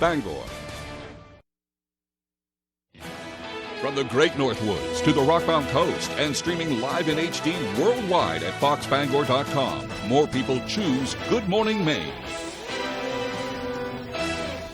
Bangor. From the Great Northwoods to the Rockbound Coast and streaming live in HD worldwide at foxbangor.com. More people choose Good Morning Maine.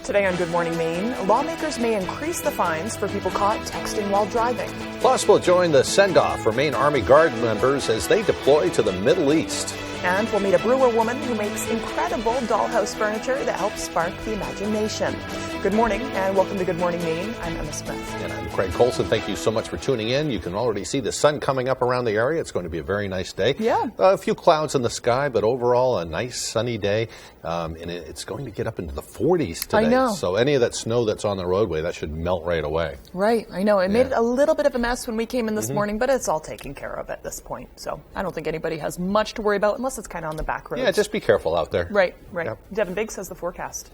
Today on Good Morning Maine, lawmakers may increase the fines for people caught texting while driving. Plus, we'll join the send-off for Maine Army Guard members as they deploy to the Middle East. And we'll meet a Brewer woman who makes incredible dollhouse furniture that helps spark the imagination. Good morning and welcome to Good Morning Maine. I'm Emma Smith. And I'm Craig Colson. Thank you so much for tuning in. You can already see the sun coming up around the area. It's going to be a very nice day. Yeah. A few clouds in the sky, but overall a nice sunny day. And it's going to get up into the 40s today. I know. So any of that snow that's on the roadway, that should melt right away. Right. I know. It made it a little bit of a mess when we came in this morning, but it's all taken care of at this point. So I don't think anybody has much to worry about unless it's kind of on the back roads. Yeah, just be careful out there. Right. Yep. Devin Biggs has the forecast.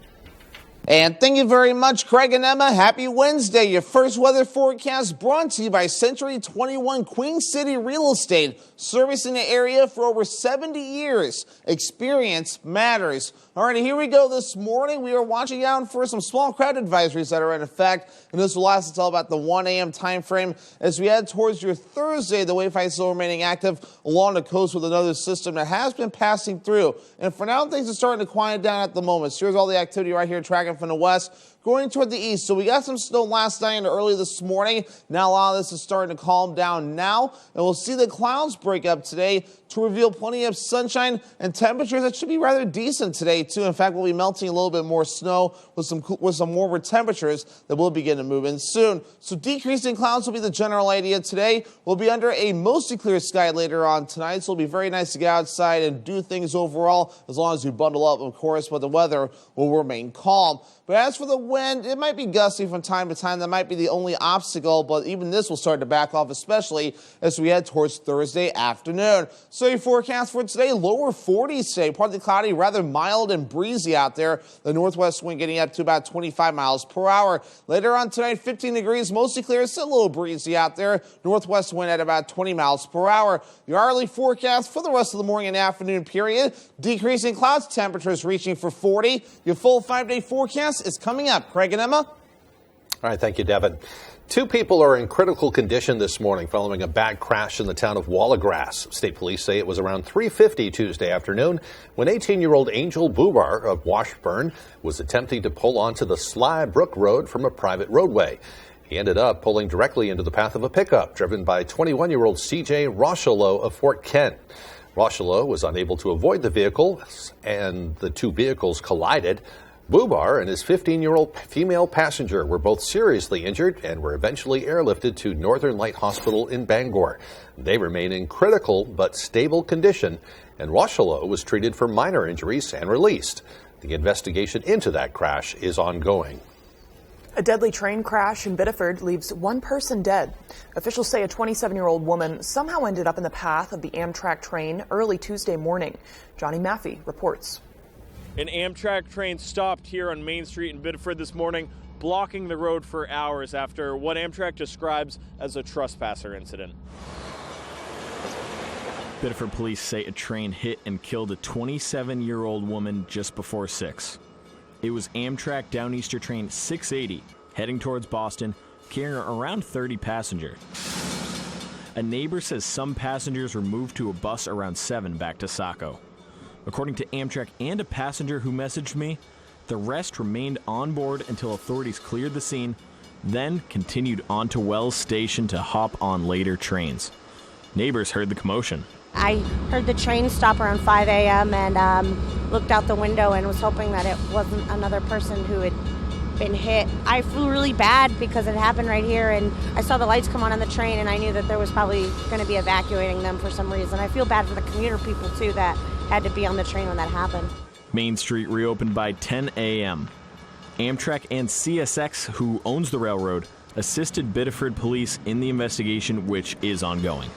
And thank you very much, Craig and Emma. Happy Wednesday. Your first weather forecast brought to you by Century 21 Queen City Real Estate, servicing the area for over 70 years. Experience matters. All right, here we go this morning. We are watching out for some small crowd advisories that are in effect, and this will last until about the 1 a.m. time frame. As we head towards your Thursday, the wave is still remaining active along the coast with another system that has been passing through. And for now, things are starting to quiet down at the moment. So here's all the activity right here tracking from the west going toward the east. So we got some snow last night and early this morning. Now a lot of this is starting to calm down now, and we'll see the clouds break up today to reveal plenty of sunshine and temperatures that should be rather decent today too. In fact, we'll be melting a little bit more snow with some warmer temperatures that will begin to move in soon. So decreasing clouds will be the general idea today. We'll be under a mostly clear sky later on tonight, so it'll be very nice to get outside and do things overall as long as you bundle up, of course, but the weather will remain calm. But as for the wind, it might be gusty from time to time. That might be the only obstacle, but even this will start to back off, especially as we head towards Thursday afternoon. So your forecast for today, lower 40s today, partly cloudy, rather mild and breezy out there. The northwest wind getting up to about 25 miles per hour. Later on tonight, 15 degrees, mostly clear, still a little breezy out there. Northwest wind at about 20 miles per hour. Your hourly forecast for the rest of the morning and afternoon period, decreasing clouds, temperatures reaching for 40. Your full 5-day forecast is coming up. Craig and Emma? All right, thank you, Devin. 2 people are in critical condition this morning following a bad crash in the town of Wallagrass. State police say it was around 3:50 Tuesday afternoon when 18-year-old Angel Bubar of Washburn was attempting to pull onto the Sly Brook Road from a private roadway. He ended up pulling directly into the path of a pickup driven by 21-year-old C.J. Rochelow of Fort Kent. Rochelow was unable to avoid the vehicle, and the 2 vehicles collided. Bubar and his 15-year-old female passenger were both seriously injured and were eventually airlifted to Northern Light Hospital in Bangor. They remain in critical but stable condition, and Rochelow was treated for minor injuries and released. The investigation into that crash is ongoing. A deadly train crash in Biddeford leaves 1 person dead. Officials say a 27-year-old woman somehow ended up in the path of the Amtrak train early Tuesday morning. Johnny Maffey reports. An Amtrak train stopped here on Main Street in Biddeford this morning, blocking the road for hours after what Amtrak describes as a trespasser incident. Biddeford police say a train hit and killed a 27-year-old woman just before 6. It was Amtrak Downeaster train 680 heading towards Boston, carrying around 30 passengers. A neighbor says some passengers were moved to a bus around 7 back to Saco. According to Amtrak and a passenger who messaged me, the rest remained on board until authorities cleared the scene, then continued on to Wells Station to hop on later trains. Neighbors heard the commotion. I heard the train stop around 5 a.m. and looked out the window and was hoping that it wasn't another person who had been hit. I flew really bad because it happened right here, and I saw the lights come on the train, and I knew that there was probably going to be evacuating them for some reason. I feel bad for the commuter people, too, that had to be on the train when that happened. Main Street reopened by 10 a.m. Amtrak and CSX, who owns the railroad, assisted Biddeford police in the investigation, which is ongoing.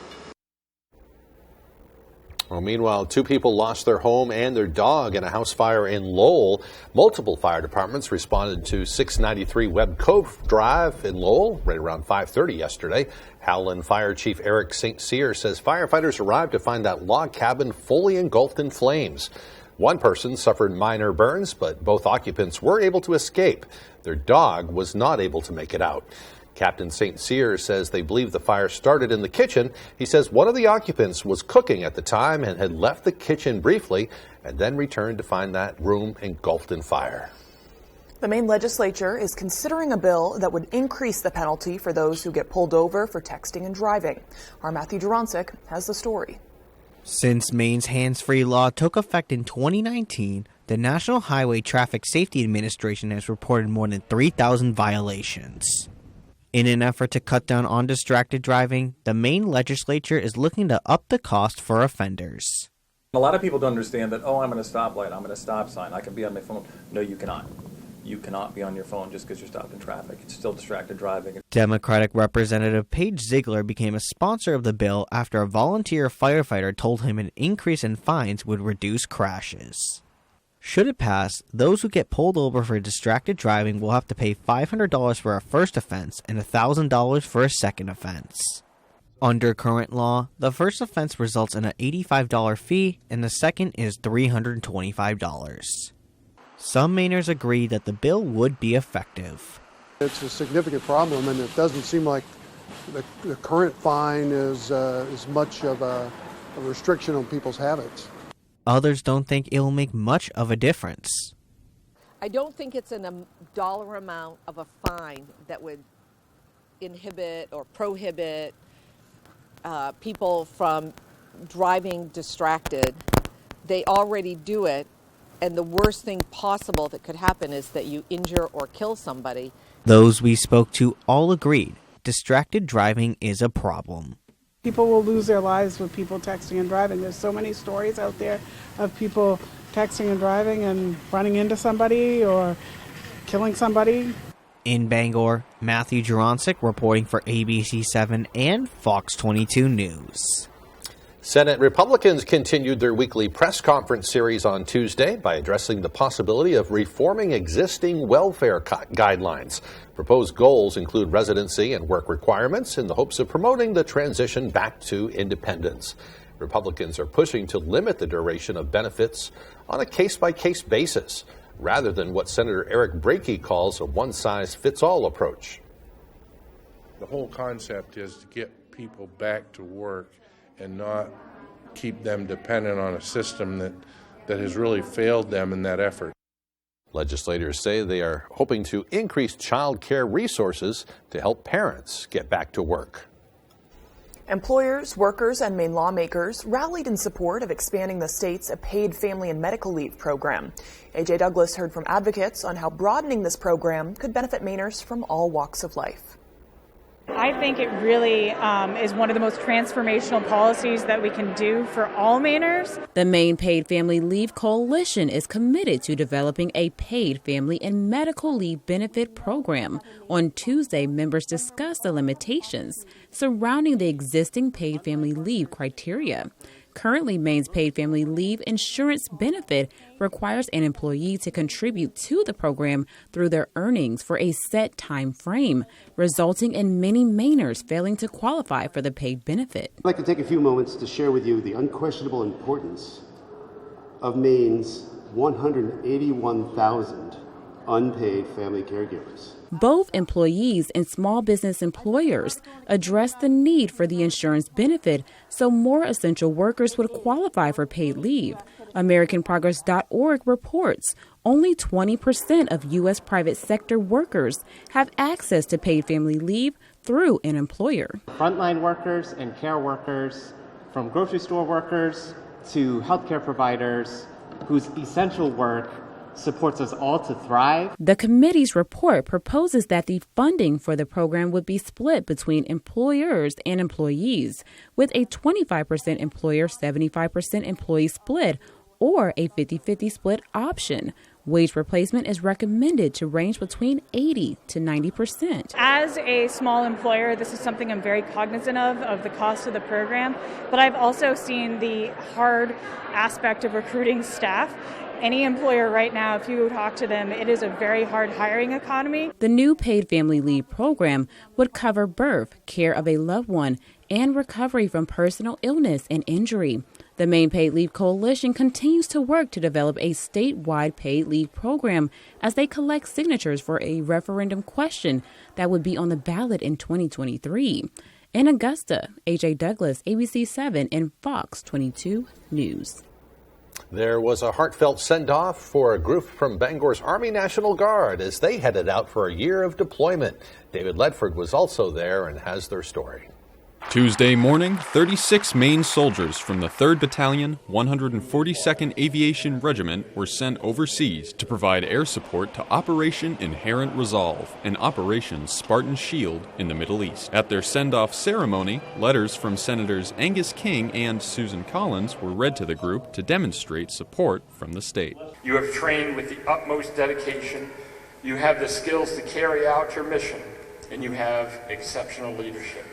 Well, meanwhile, 2 people lost their home and their dog in a house fire in Lowell. Multiple fire departments responded to 693 Webb Cove Drive in Lowell right around 5:30 yesterday. Howland Fire Chief Eric St. Cyr says firefighters arrived to find that log cabin fully engulfed in flames. One person suffered minor burns, but both occupants were able to escape. Their dog was not able to make it out. Captain St. Cyr says they believe the fire started in the kitchen. He says one of the occupants was cooking at the time and had left the kitchen briefly and then returned to find that room engulfed in fire. The Maine legislature is considering a bill that would increase the penalty for those who get pulled over for texting and driving. Our Matthew Jurancic has the story. Since Maine's hands-free law took effect in 2019, the National Highway Traffic Safety Administration has reported more than 3,000 violations. In an effort to cut down on distracted driving, the Maine legislature is looking to up the cost for offenders. A lot of people don't understand that, I'm at a stoplight, I'm at a stop sign, I can be on my phone. No, you cannot. You cannot be on your phone just because you're stopped in traffic. It's still distracted driving. Democratic Representative Paige Ziegler became a sponsor of the bill after a volunteer firefighter told him an increase in fines would reduce crashes. Should it pass, those who get pulled over for distracted driving will have to pay $500 for a first offense and $1,000 for a second offense. Under current law, the first offense results in an $85 fee and the second is $325. Some Mainers agree that the bill would be effective. It's a significant problem, and it doesn't seem like the current fine is much of a restriction on people's habits. Others don't think it will make much of a difference. I don't think it's a dollar amount of a fine that would inhibit or prohibit people from driving distracted. They already do it, and the worst thing possible that could happen is that you injure or kill somebody. Those we spoke to all agreed distracted driving is a problem. People will lose their lives with people texting and driving. There's so many stories out there of people texting and driving and running into somebody or killing somebody. In Bangor, Matthew Jurancic reporting for ABC7 and Fox 22 News. Senate Republicans continued their weekly press conference series on Tuesday by addressing the possibility of reforming existing welfare guidelines. Proposed goals include residency and work requirements in the hopes of promoting the transition back to independence. Republicans are pushing to limit the duration of benefits on a case-by-case basis, rather than what Senator Eric Brakey calls a one-size-fits-all approach. The whole concept is to get people back to work and not keep them dependent on a system that has really failed them in that effort. Legislators say they are hoping to increase child care resources to help parents get back to work. Employers, workers, and Maine lawmakers rallied in support of expanding the state's paid family and medical leave program. A.J. Douglas heard from advocates on how broadening this program could benefit Mainers from all walks of life. I think it really is one of the most transformational policies that we can do for all Mainers. The Maine Paid Family Leave Coalition is committed to developing a paid family and medical leave benefit program. On Tuesday, members discussed the limitations surrounding the existing paid family leave criteria. Currently, Maine's paid family leave insurance benefit requires an employee to contribute to the program through their earnings for a set time frame, resulting in many Mainers failing to qualify for the paid benefit. I'd like to take a few moments to share with you the unquestionable importance of Maine's 181,000 unpaid family caregivers. Both employees and small business employers addressed the need for the insurance benefit so more essential workers would qualify for paid leave. AmericanProgress.org reports only 20% of U.S. private sector workers have access to paid family leave through an employer. Frontline workers and care workers, from grocery store workers to healthcare providers whose essential work supports us all to thrive. The committee's report proposes that the funding for the program would be split between employers and employees, with a 25% employer, 75% employee split, or a 50-50 split option. Wage replacement is recommended to range between 80 to 90%. As a small employer, this is something I'm very cognizant of the cost of the program, but I've also seen the hard aspect of recruiting staff. Any employer right now, if you talk to them, it is a very hard hiring economy. The new paid family leave program would cover birth, care of a loved one, and recovery from personal illness and injury. The Maine Paid Leave Coalition continues to work to develop a statewide paid leave program as they collect signatures for a referendum question that would be on the ballot in 2023. In Augusta, A.J. Douglas, ABC 7 and Fox 22 News. There was a heartfelt send-off for a group from Bangor's Army National Guard as they headed out for a year of deployment. David Ledford was also there and has their story. Tuesday morning, 36 Maine soldiers from the 3rd Battalion, 142nd Aviation Regiment were sent overseas to provide air support to Operation Inherent Resolve and Operation Spartan Shield in the Middle East. At their send-off ceremony, letters from Senators Angus King and Susan Collins were read to the group to demonstrate support from the state. You have trained with the utmost dedication, you have the skills to carry out your mission, and you have exceptional leadership.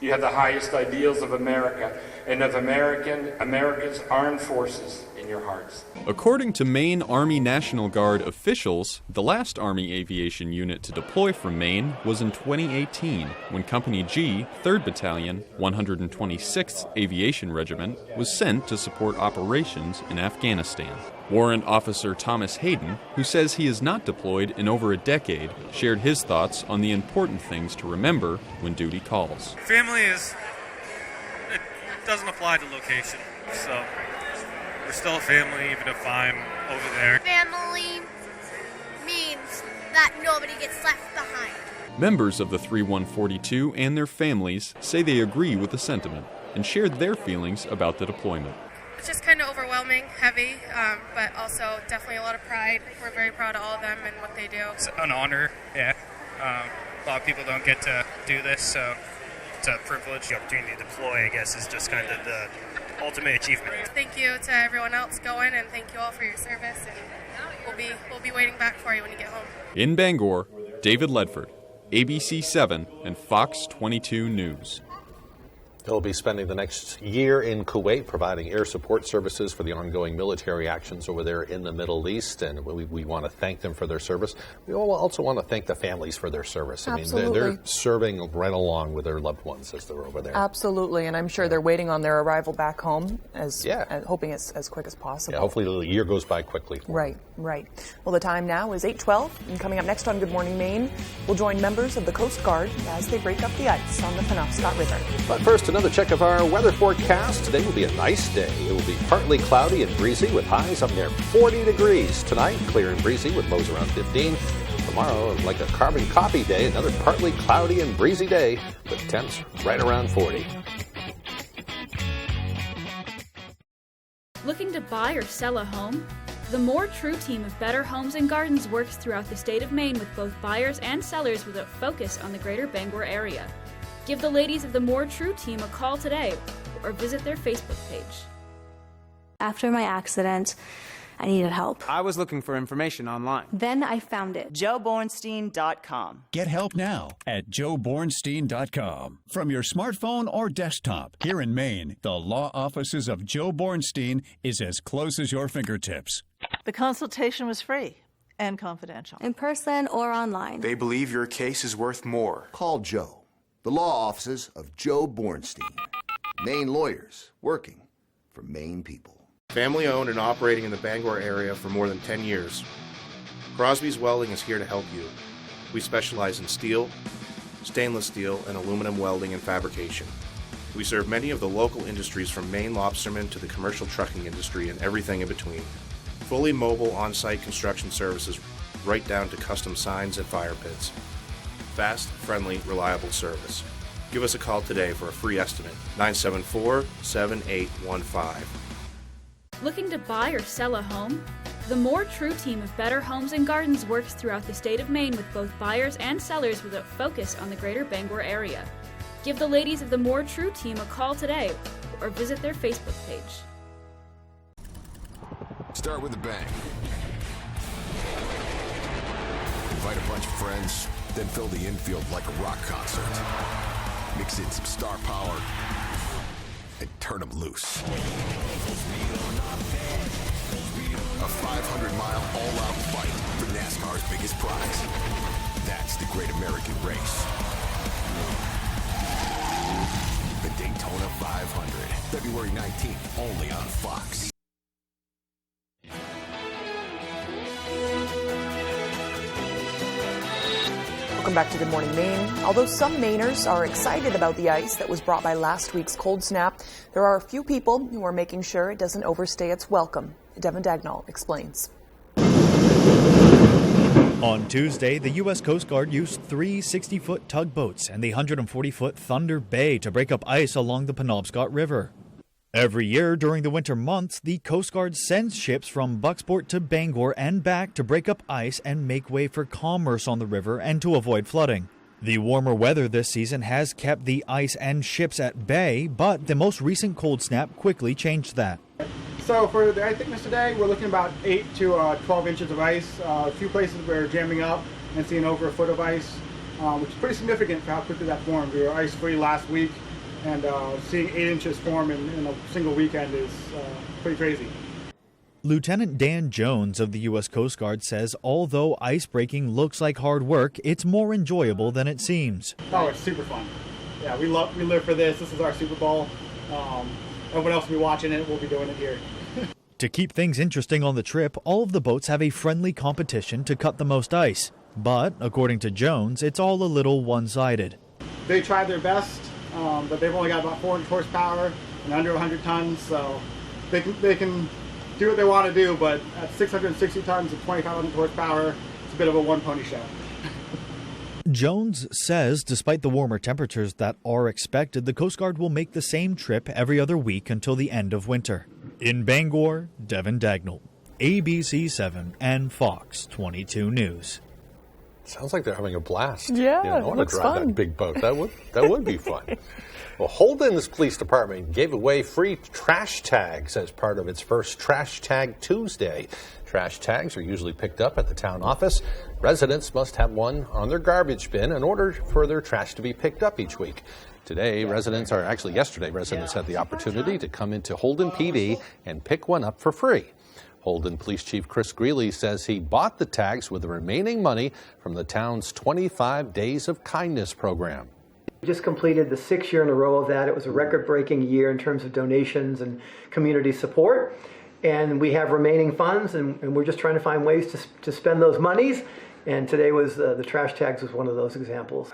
You have the highest ideals of America and of America's armed forces in your hearts. According to Maine Army National Guard officials, the last Army aviation unit to deploy from Maine was in 2018, when Company G, 3rd Battalion, 126th Aviation Regiment, was sent to support operations in Afghanistan. Warrant Officer Thomas Hayden, who says he is not deployed in over a decade, shared his thoughts on the important things to remember when duty calls. Family it doesn't apply to location, so we're still a family even if I'm over there. Family means that nobody gets left behind. Members of the 3142 and their families say they agree with the sentiment and shared their feelings about the deployment. It's just kind of overwhelming, heavy, but also definitely a lot of pride. We're very proud of all of them and what they do. It's an honor, yeah. A lot of people don't get to do this, so it's a privilege. The opportunity to deploy, I guess, is just kind of the ultimate achievement. Thank you to everyone else going, and thank you all for your service. And we'll be waiting back for you when you get home. In Bangor, David Ledford, ABC 7 and Fox 22 News. He'll be spending the next year in Kuwait providing air support services for the ongoing military actions over there in the Middle East, and we want to thank them for their service. We also want to thank the families for their service. Absolutely. I mean, they're serving right along with their loved ones as they're over there. Absolutely, and I'm sure they're waiting on their arrival back home, hoping it's as quick as possible. Yeah, hopefully the year goes by quickly. Right. Well, the time now is 8:12, and coming up next on Good Morning Maine, we'll join members of the Coast Guard as they break up the ice on the Penobscot River. But first, another check of our weather forecast. Today will be a nice day. It will be partly cloudy and breezy with highs up near 40 degrees. Tonight, clear and breezy with lows around 15. Tomorrow, like a carbon copy day, another partly cloudy and breezy day with temps right around 40. Looking to buy or sell a home? The More True team of Better Homes and Gardens works throughout the state of Maine with both buyers and sellers with a focus on the greater Bangor area. Give the ladies of the More True team a call today or visit their Facebook page. After my accident, I needed help. I was looking for information online. Then I found it. JoeBornstein.com. Get help now at JoeBornstein.com. From your smartphone or desktop. Here in Maine, the law offices of Joe Bornstein is as close as your fingertips. The consultation was free and confidential. In person or online. They believe your case is worth more. Call Joe. The law offices of Joe Bornstein. Maine lawyers working for Maine people. Family owned and operating in the Bangor area for more than 10 years. Crosby's Welding is here to help you. We specialize in steel, stainless steel, and aluminum welding and fabrication. We serve many of the local industries from Maine lobstermen to the commercial trucking industry and everything in between. Fully mobile on-site construction services right down to custom signs and fire pits. Fast, friendly, reliable service. Give us a call today for a free estimate. 974-7815. Looking to buy or sell a home? The More True team of Better Homes and Gardens works throughout the state of Maine with both buyers and sellers with a focus on the greater Bangor area. Give the ladies of the More True team a call today or visit their Facebook page. Start with a bang. Invite a bunch of friends, then fill the infield like a rock concert. Mix in some star power and turn them loose. A 500-mile all-out fight for NASCAR's biggest prize. That's the Great American Race. The Daytona 500, February 19th, only on Fox. Welcome back to Good Morning Maine. Although some Mainers are excited about the ice that was brought by last week's cold snap, there are a few people who are making sure it doesn't overstay its welcome. Devin Dagnall explains. On Tuesday, the U.S. Coast Guard used 3 60-foot tugboats and the 140-foot Thunder Bay to break up ice along the Penobscot River. Every year during the winter months, the Coast Guard sends ships from Bucksport to Bangor and back to break up ice and make way for commerce on the river and to avoid flooding. The warmer weather this season has kept the ice and ships at bay, but the most recent cold snap quickly changed that. So for the ice thickness today, we're looking about 8 to 12 inches of ice. A few places we're jamming up and seeing over a foot of ice, which is pretty significant for how quickly that formed. We were ice-free last week, and seeing 8 inches form in a single weekend is pretty crazy. Lieutenant Dan Jones of the U.S. Coast Guard says although ice breaking looks like hard work, it's more enjoyable than it seems. Oh, it's super fun. Yeah, we live for this. This is our Super Bowl. Everyone else will be watching it. We'll be doing it here. To keep things interesting on the trip, all of the boats have a friendly competition to cut the most ice. But, according to Jones, it's all a little one-sided. They tried their best, but they've only got about 400 horsepower and under 100 tons, so they can do what they want to do, but at 660 tons and 2,500 horsepower, it's a bit of a one-pony show. Jones says despite the warmer temperatures that are expected, the Coast Guard will make the same trip every other week until the end of winter. In Bangor, Devin Dagnall, ABC 7 and Fox 22 News. Sounds like they're having a blast. Yeah, I want to looks drive fun. that big boat. That would be fun. Well, Holden's Police Department gave away free trash tags as part of its first Trash Tag Tuesday. Trash tags are usually picked up at the town office. Residents must have one on their garbage bin in order for their trash to be picked up each week. Yesterday, residents had the opportunity to come into Holden PD and pick one up for free. Holden Police Chief Chris Greeley says he bought the tags with the remaining money from the town's 25 Days of Kindness program. We just completed the 6th year in a row of that. It was a record-breaking year in terms of donations and community support. And we have remaining funds, and we're just trying to find ways to spend those monies. And today was the trash tags was one of those examples.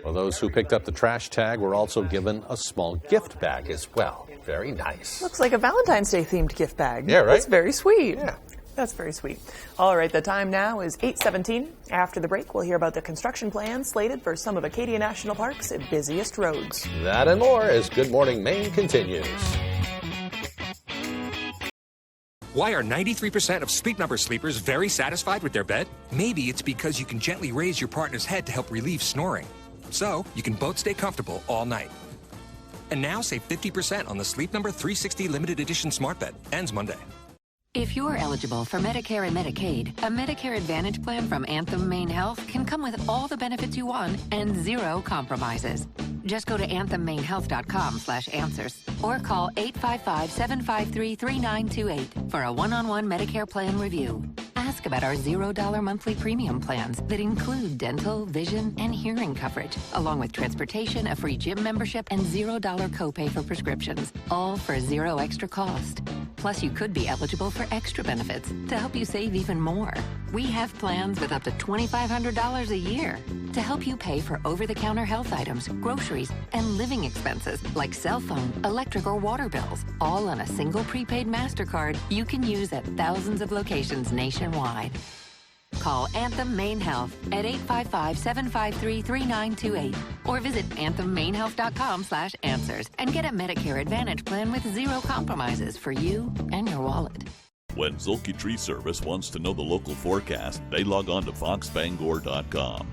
Well, those who picked up the trash tag were also given a small gift bag as well. Very nice. Looks like a Valentine's Day themed gift bag. Yeah, right? That's very sweet. Yeah. That's very sweet. All right, the time now is 8:17. After the break, we'll hear about the construction plans slated for some of Acadia National Park's busiest roads. That and more as Good Morning Maine continues. Why are 93% of Sleep Number sleepers very satisfied with their bed? Maybe it's because you can gently raise your partner's head to help relieve snoring. So, you can both stay comfortable all night. And now save 50% on the Sleep Number 360 Limited Edition Smart Bed. Ends Monday. If you're eligible for Medicare and Medicaid, a Medicare Advantage plan from Anthem Maine Health can come with all the benefits you want and zero compromises. Just go to anthemmainehealth.com/answers or call 855-753-3928 for a one-on-one Medicare plan review. Ask about our $0 monthly premium plans that include dental, vision, and hearing coverage, along with transportation, a free gym membership, and $0 copay for prescriptions, all for zero extra cost. Plus, you could be eligible for extra benefits to help you save even more. We have plans with up to $2,500 a year to help you pay for over-the-counter health items, groceries, and living expenses like cell phone, electric, or water bills, all on a single prepaid MasterCard you can use at thousands of locations nationwide. Call Anthem Maine Health at 855-753-3928 or visit anthemmainehealth.com/answers and get a Medicare Advantage plan with zero compromises for you and your wallet. When Zolke Tree Service wants to know the local forecast, they log on to foxbangor.com.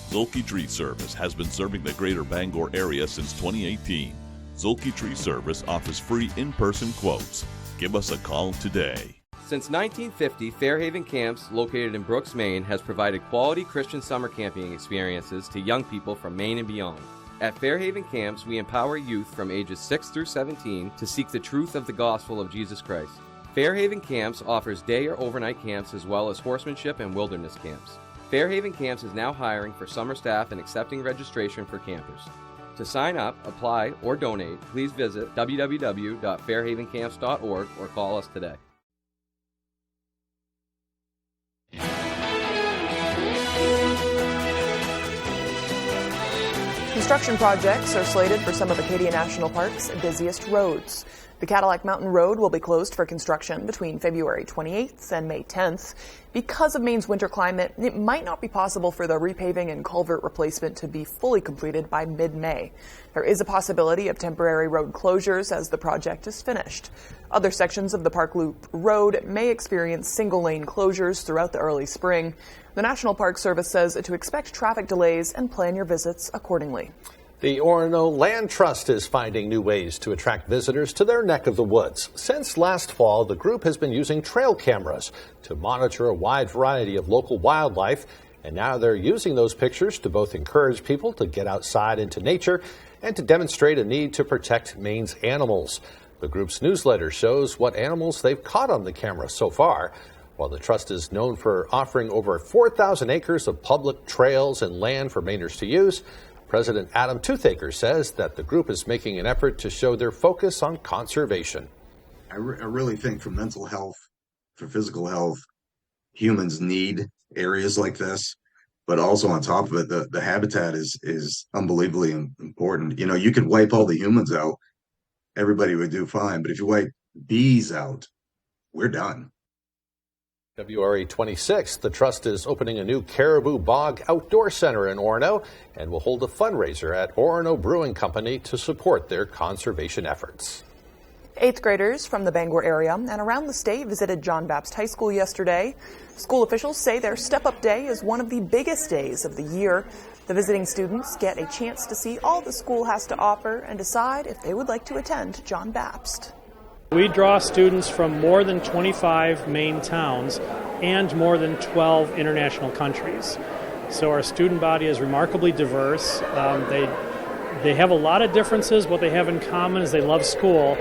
Zolke Tree Service has been serving the greater Bangor area since 2018. Zolke Tree Service offers free in-person quotes. Give us a call today. Since 1950, Fairhaven Camps, located in Brooks, Maine, has provided quality Christian summer camping experiences to young people from Maine and beyond. At Fairhaven Camps, we empower youth from ages 6 through 17 to seek the truth of the gospel of Jesus Christ. Fairhaven Camps offers day or overnight camps as well as horsemanship and wilderness camps. Fairhaven Camps is now hiring for summer staff and accepting registration for campers. To sign up, apply, or donate, please visit www.fairhavencamps.org or call us today. Construction projects are slated for some of Acadia National Park's busiest roads. The Cadillac Mountain Road will be closed for construction between February 28th and May 10th. Because of Maine's winter climate, it might not be possible for the repaving and culvert replacement to be fully completed by mid-May. There is a possibility of temporary road closures as the project is finished. Other sections of the Park Loop Road may experience single-lane closures throughout the early spring. The National Park Service says to expect traffic delays and plan your visits accordingly. The Orono Land Trust is finding new ways to attract visitors to their neck of the woods. Since last fall, the group has been using trail cameras to monitor a wide variety of local wildlife, and now they're using those pictures to both encourage people to get outside into nature and to demonstrate a need to protect Maine's animals. The group's newsletter shows what animals they've caught on the camera so far. While the trust is known for offering over 4,000 acres of public trails and land for Mainers to use, President Adam Toothaker says that the group is making an effort to show their focus on conservation. I really think for mental health, for physical health, humans need areas like this. But also on top of it, the habitat is unbelievably important. You know, you could wipe all the humans out, everybody would do fine. But if you wipe bees out, we're done. February 26th, the Trust is opening a new Caribou Bog Outdoor Center in Orono and will hold a fundraiser at Orono Brewing Company to support their conservation efforts. 8th graders from the Bangor area and around the state visited John Baptist High School yesterday. School officials say their Step-Up Day is one of the biggest days of the year. The visiting students get a chance to see all the school has to offer and decide if they would like to attend John Baptist. We draw students from more than 25 Maine towns and more than 12 international countries. So our student body is remarkably diverse. They have a lot of differences. What they have in common is they love school.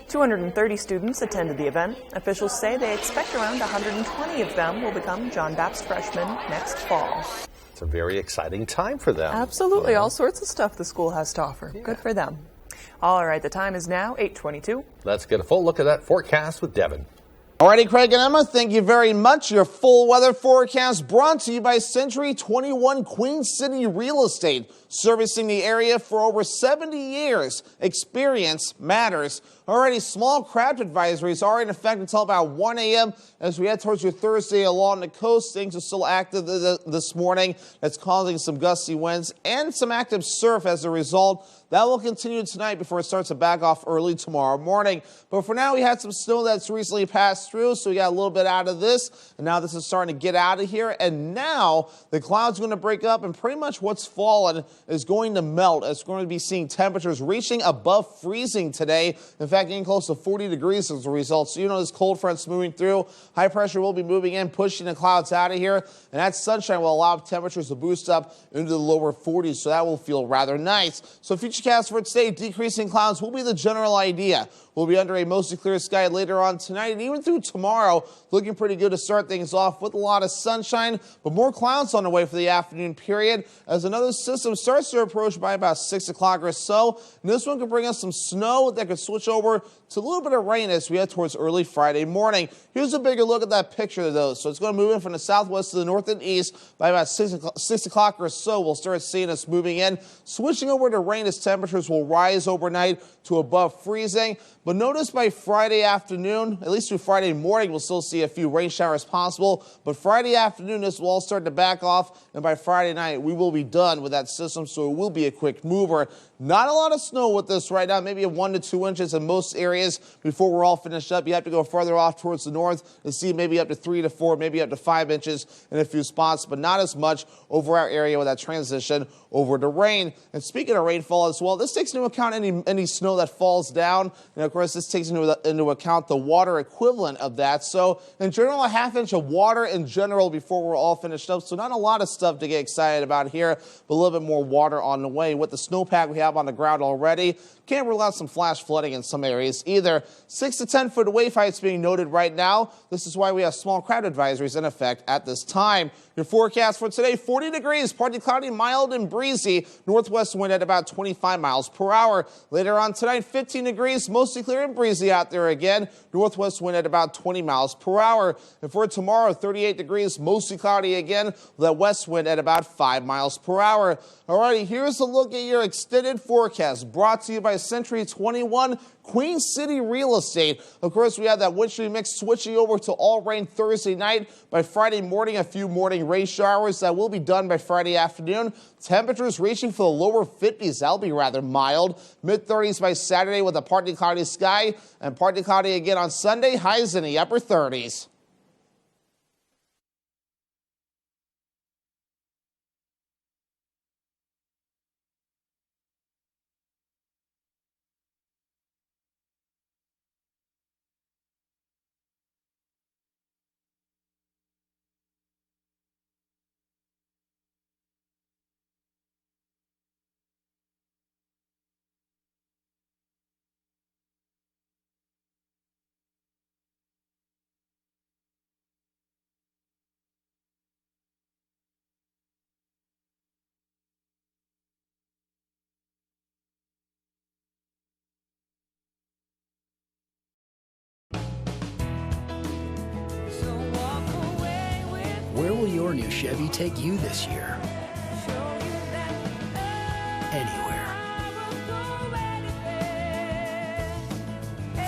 230 students attended the event. Officials say they expect around 120 of them will become John Baptist freshmen next fall. It's a very exciting time for them. Absolutely. All sorts of stuff the school has to offer. Yeah. Good for them. All right, the time is now 8:22. Let's get a full look at that forecast with Devin. Alrighty, Craig and Emma, thank you very much. Your full weather forecast brought to you by Century 21 Queen City Real Estate, servicing the area for over 70 years. Experience matters. Already, small craft advisories are in effect until about 1 a.m. as we head towards your Thursday along the coast. Things are still active this morning. That's causing some gusty winds and some active surf as a result. That will continue tonight before it starts to back off early tomorrow morning. But for now, we had some snow that's recently passed through, so we got a little bit out of this. And now this is starting to get out of here. And now the clouds are going to break up, and pretty much what's fallen is going to melt. As we're going to be seeing temperatures reaching above freezing today. In fact, getting close to 40 degrees as a result. So you know this cold front's moving through. High pressure will be moving in, pushing the clouds out of here. And that sunshine will allow temperatures to boost up into the lower 40s, so that will feel rather nice. So futurecast for today, decreasing clouds will be the general idea. We'll be under a mostly clear sky later on tonight and even through tomorrow. Looking pretty good to start things off with a lot of sunshine, but more clouds on the way for the afternoon period as another system starts to approach by about 6 o'clock or so. And this one could bring us some snow that could switch over to a little bit of rain as we head towards early Friday morning. Here's a bigger look at that picture, though. So it's going to move in from the southwest to the north and east by about 6 o'clock or so. We'll start seeing us moving in, switching over to rain as temperatures will rise overnight to above freezing. But notice by Friday afternoon, at least through Friday morning, we'll still see a few rain showers possible. But Friday afternoon, this will all start to back off. And by Friday night, we will be done with that system. So it will be a quick mover. Not a lot of snow with this right now, maybe 1 to 2 inches in most areas before we're all finished up. You have to go farther off towards the north and see maybe up to 3 to 4, maybe up to 5 inches in a few spots, but not as much over our area with that transition over to rain. And speaking of rainfall as well, this takes into account any snow that falls down. And of course, this takes into account the water equivalent of that. So in general, a ½ inch of water in general before we're all finished up. So not a lot of stuff to get excited about here, but a little bit more water on the way. With the snowpack we have on the ground already. Can't rule out some flash flooding in some areas either. 6 to 10 foot wave heights being noted right now. This is why we have small crowd advisories in effect at this time. Your forecast for today, 40 degrees, partly cloudy, mild and breezy. Northwest wind at about 25 miles per hour. Later on tonight, 15 degrees, mostly clear and breezy out there again. Northwest wind at about 20 miles per hour. And for tomorrow, 38 degrees, mostly cloudy again. The west wind at about 5 miles per hour. Alrighty, here's a look at your extended forecast brought to you by Century 21 Queen City Real Estate. Of course, we have that wintry mix switching over to all rain Thursday night. By Friday morning, a few morning rain showers that will be done by Friday afternoon. Temperatures reaching for the lower 50s. That'll be rather mild. Mid-30s by Saturday with a partly cloudy sky, and partly cloudy again on Sunday. Highs in the upper 30s. Where will your new Chevy take you this year? Anywhere.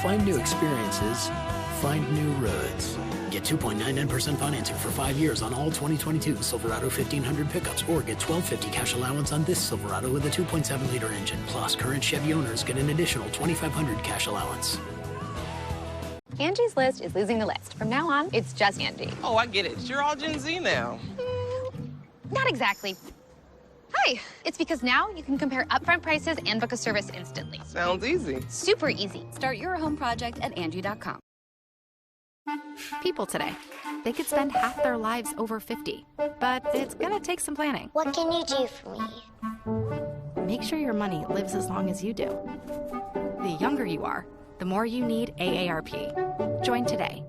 Find new experiences. Find new roads. Get 2.99% financing for 5 years on all 2022 Silverado 1500 pickups, or get $1,250 cash allowance on this Silverado with a 2.7-liter engine. Plus, current Chevy owners get an additional $2,500 cash allowance. Angie's List is losing the list. From now on, it's just Angie. Oh, I get it. You're all Gen Z now. Not exactly. Hi. It's because now you can compare upfront prices and book a service instantly. Sounds easy. Super easy. Start your home project at Angie.com. People today, they could spend half their lives over 50, but it's gonna take some planning. What can you do for me? Make sure your money lives as long as you do. The younger you are, the more you need AARP. Join today.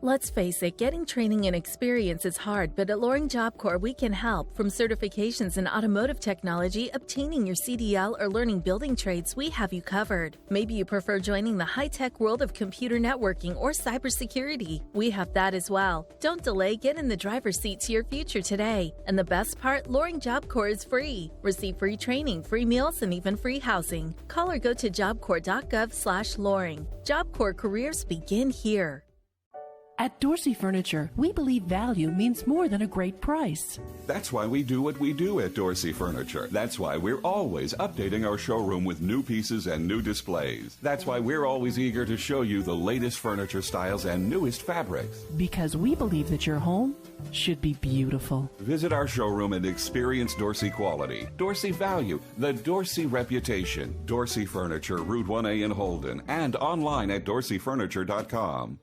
Let's face it, getting training and experience is hard, but at Loring Job Corps, we can help. From certifications in automotive technology, obtaining your CDL, or learning building trades, we have you covered. Maybe you prefer joining the high-tech world of computer networking or cybersecurity. We have that as well. Don't delay, get in the driver's seat to your future today. And the best part, Loring Job Corps is free. Receive free training, free meals, and even free housing. Call or go to jobcorps.gov/Loring. Job Corps careers begin here. At Dorsey Furniture, we believe value means more than a great price. That's why we do what we do at Dorsey Furniture. That's why we're always updating our showroom with new pieces and new displays. That's why we're always eager to show you the latest furniture styles and newest fabrics. Because we believe that your home should be beautiful. Visit our showroom and experience Dorsey quality, Dorsey value, the Dorsey reputation. Dorsey Furniture, Route 1A in Holden, and online at dorseyfurniture.com.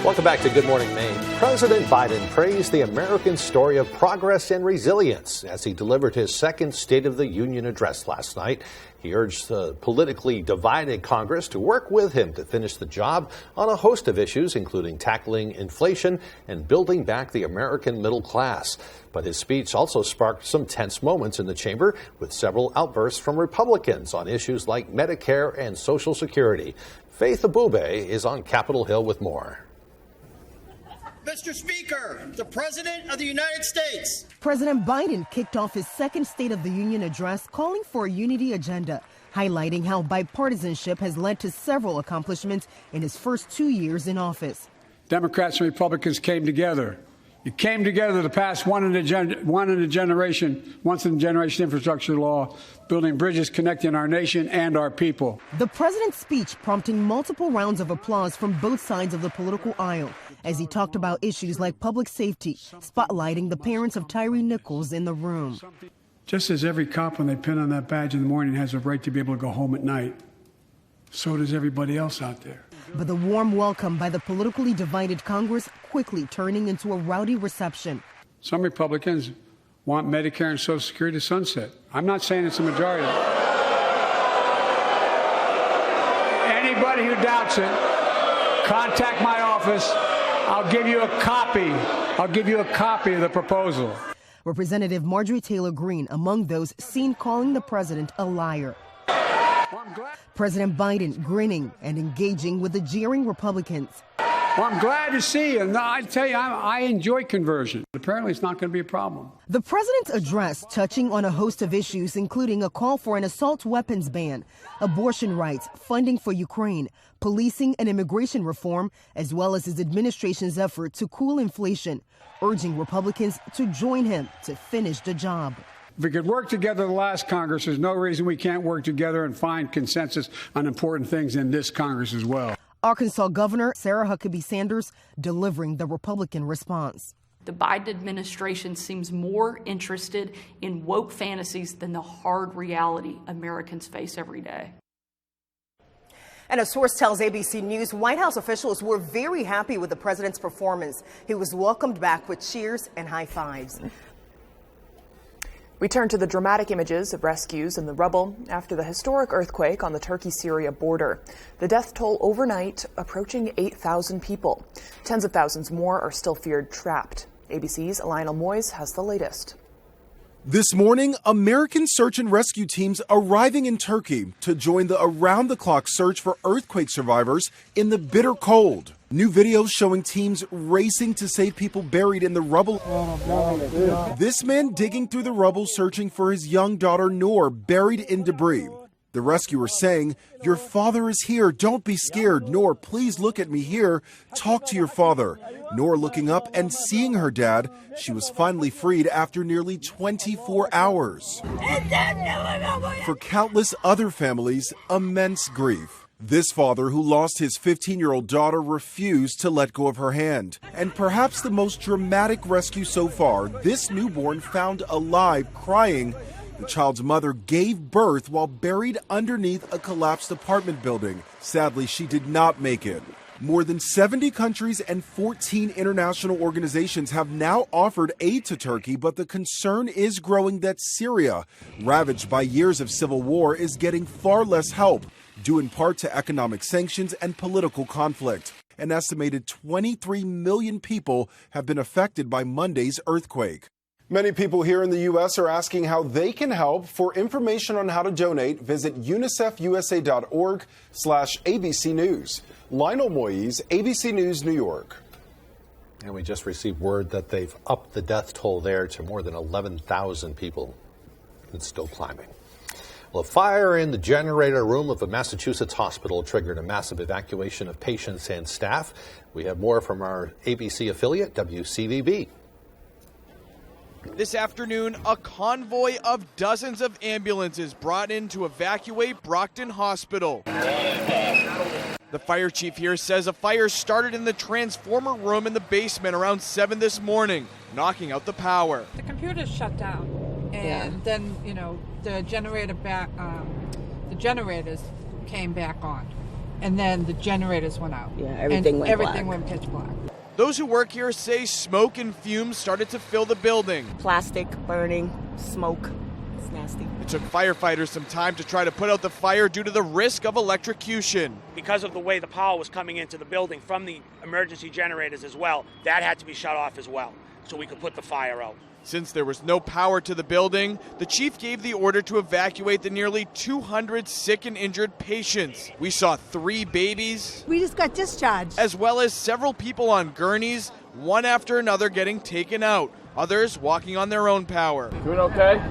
Welcome back to Good Morning Maine. President Biden praised the American story of progress and resilience as he delivered his second State of the Union address last night. He urged the politically divided Congress to work with him to finish the job on a host of issues, including tackling inflation and building back the American middle class. But his speech also sparked some tense moments in the chamber, with several outbursts from Republicans on issues like Medicare and Social Security. Faith Abube is on Capitol Hill with more. Mr. Speaker, the President of the United States. President Biden kicked off his second State of the Union address, calling for a unity agenda, highlighting how bipartisanship has led to several accomplishments in his first 2 years in office. Democrats and Republicans came together. You came together to pass once in a generation infrastructure law, building bridges connecting our nation and our people. The president's speech prompting multiple rounds of applause from both sides of the political aisle as he talked about issues like public safety, spotlighting the parents of Tyree Nichols in the room. Just as every cop, when they pin on that badge in the morning, has a right to be able to go home at night, so does everybody else out there. But the warm welcome by the politically divided Congress quickly turning into a rowdy reception. Some Republicans want Medicare and Social Security to sunset. I'm not saying it's a majority. Anybody who doubts it, contact my office. I'll give you a copy. I'll give you a copy of the proposal. Representative Marjorie Taylor Greene among those seen calling the president a liar. President Biden grinning and engaging with the jeering Republicans. Well, I'm glad to see you. No, I tell you, I enjoy conversion. Apparently, it's not going to be a problem. The president's address touching on a host of issues, including a call for an assault weapons ban, abortion rights, funding for Ukraine, policing and immigration reform, as well as his administration's effort to cool inflation, urging Republicans to join him to finish the job. If we could work together the last Congress, there's no reason we can't work together and find consensus on important things in this Congress as well. Arkansas Governor Sarah Huckabee Sanders delivering the Republican response. The Biden administration seems more interested in woke fantasies than the hard reality Americans face every day. And a source tells ABC News White House officials were very happy with the president's performance. He was welcomed back with cheers and high fives. We turn to the dramatic images of rescues in the rubble after the historic earthquake on the Turkey-Syria border. The death toll overnight approaching 8,000 people. Tens of thousands more are still feared trapped. ABC's Lionel Moyes has the latest. This morning, American search and rescue teams arriving in Turkey to join the around-the-clock search for earthquake survivors in the bitter cold. New videos showing teams racing to save people buried in the rubble. This man digging through the rubble searching for his young daughter Noor, buried in debris. The rescuer saying, "Your father is here. Don't be scared. Noor, please look at me here. Talk to your father." Noor looking up and seeing her dad. She was finally freed after nearly 24 hours. For countless other families, immense grief. This father, who lost his 15-year-old daughter, refused to let go of her hand. And perhaps the most dramatic rescue so far, this newborn found alive, crying. The child's mother gave birth while buried underneath a collapsed apartment building. Sadly, she did not make it. More than 70 countries and 14 international organizations have now offered aid to Turkey, but the concern is growing that Syria, ravaged by years of civil war, is getting far less help, due in part to economic sanctions and political conflict. An estimated 23 million people have been affected by Monday's earthquake. Many people here in the U.S. are asking how they can help. For information on how to donate, visit unicefusa.org/ABC News. Lionel Moyes, ABC News, New York. And we just received word that they've upped the death toll there to more than 11,000 people. It's still climbing. Well, a fire in the generator room of a Massachusetts hospital triggered a massive evacuation of patients and staff. We have more from our ABC affiliate, WCVB. This afternoon, a convoy of dozens of ambulances brought in to evacuate Brockton Hospital. The fire chief here says a fire started in the transformer room in the basement around 7 this morning, knocking out the power. The computer's shut down, and then, the generators came back on, and then the generators went out. Yeah, everything went pitch black. Those who work here say smoke and fumes started to fill the building. Plastic burning, smoke. It's nasty. It took firefighters some time to try to put out the fire due to the risk of electrocution. Because of the way the power was coming into the building from the emergency generators as well, that had to be shut off as well, so we could put the fire out. Since there was no power to the building, the chief gave the order to evacuate the nearly 200 sick and injured patients. We saw 3 babies. We just got discharged. As well as several people on gurneys, one after another getting taken out. Others walking on their own power. Doing okay?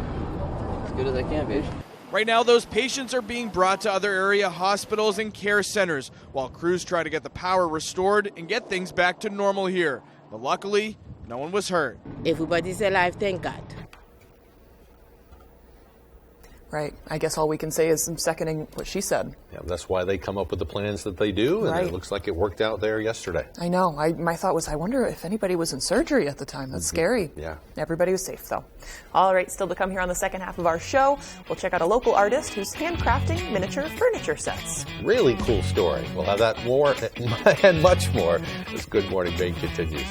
As good as I can be. Right now, those patients are being brought to other area hospitals and care centers, while crews try to get the power restored and get things back to normal here. But luckily, no one was hurt. Everybody's alive, thank God. Right. I guess all we can say is I'm seconding what she said. Yeah, that's why they come up with the plans that they do, and Right. it looks like it worked out there yesterday. I know. My thought was, I wonder if anybody was in surgery at the time. That's scary. Yeah. Everybody was safe, though. All right, still to come here on the second half of our show, we'll check out a local artist who's handcrafting miniature furniture sets. Really cool story. We'll have that more and much more as Good Morning Maine continues.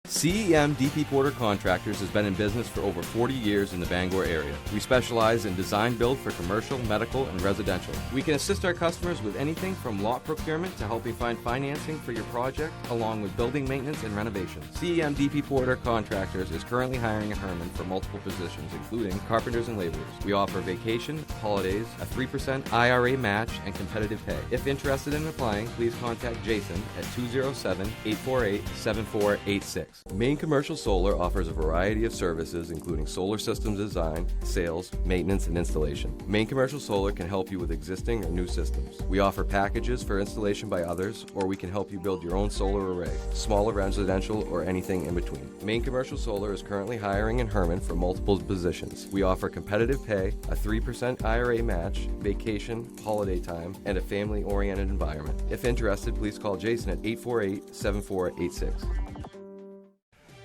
CEM DP Porter Contractors has been in business for over 40 years in the Bangor area. We specialize in design build for commercial, medical, and residential. We can assist our customers with anything from lot procurement to helping find financing for your project, along with building maintenance and renovation. CEM DP Porter Contractors is currently hiring in Herman for multiple positions, including carpenters and laborers. We offer vacation, holidays, a 3% IRA match, and competitive pay. If interested in applying, please contact Jason at 207-848-7486. Maine Commercial Solar offers a variety of services, including solar systems design, sales, maintenance, and installation. Maine Commercial Solar can help you with existing or new systems. We offer packages for installation by others, or we can help you build your own solar array, smaller residential, or anything in between. Maine Commercial Solar is currently hiring in Herman for multiple positions. We offer competitive pay, a 3% IRA match, vacation, holiday time, and a family-oriented environment. If interested, please call Jason at 848-7486.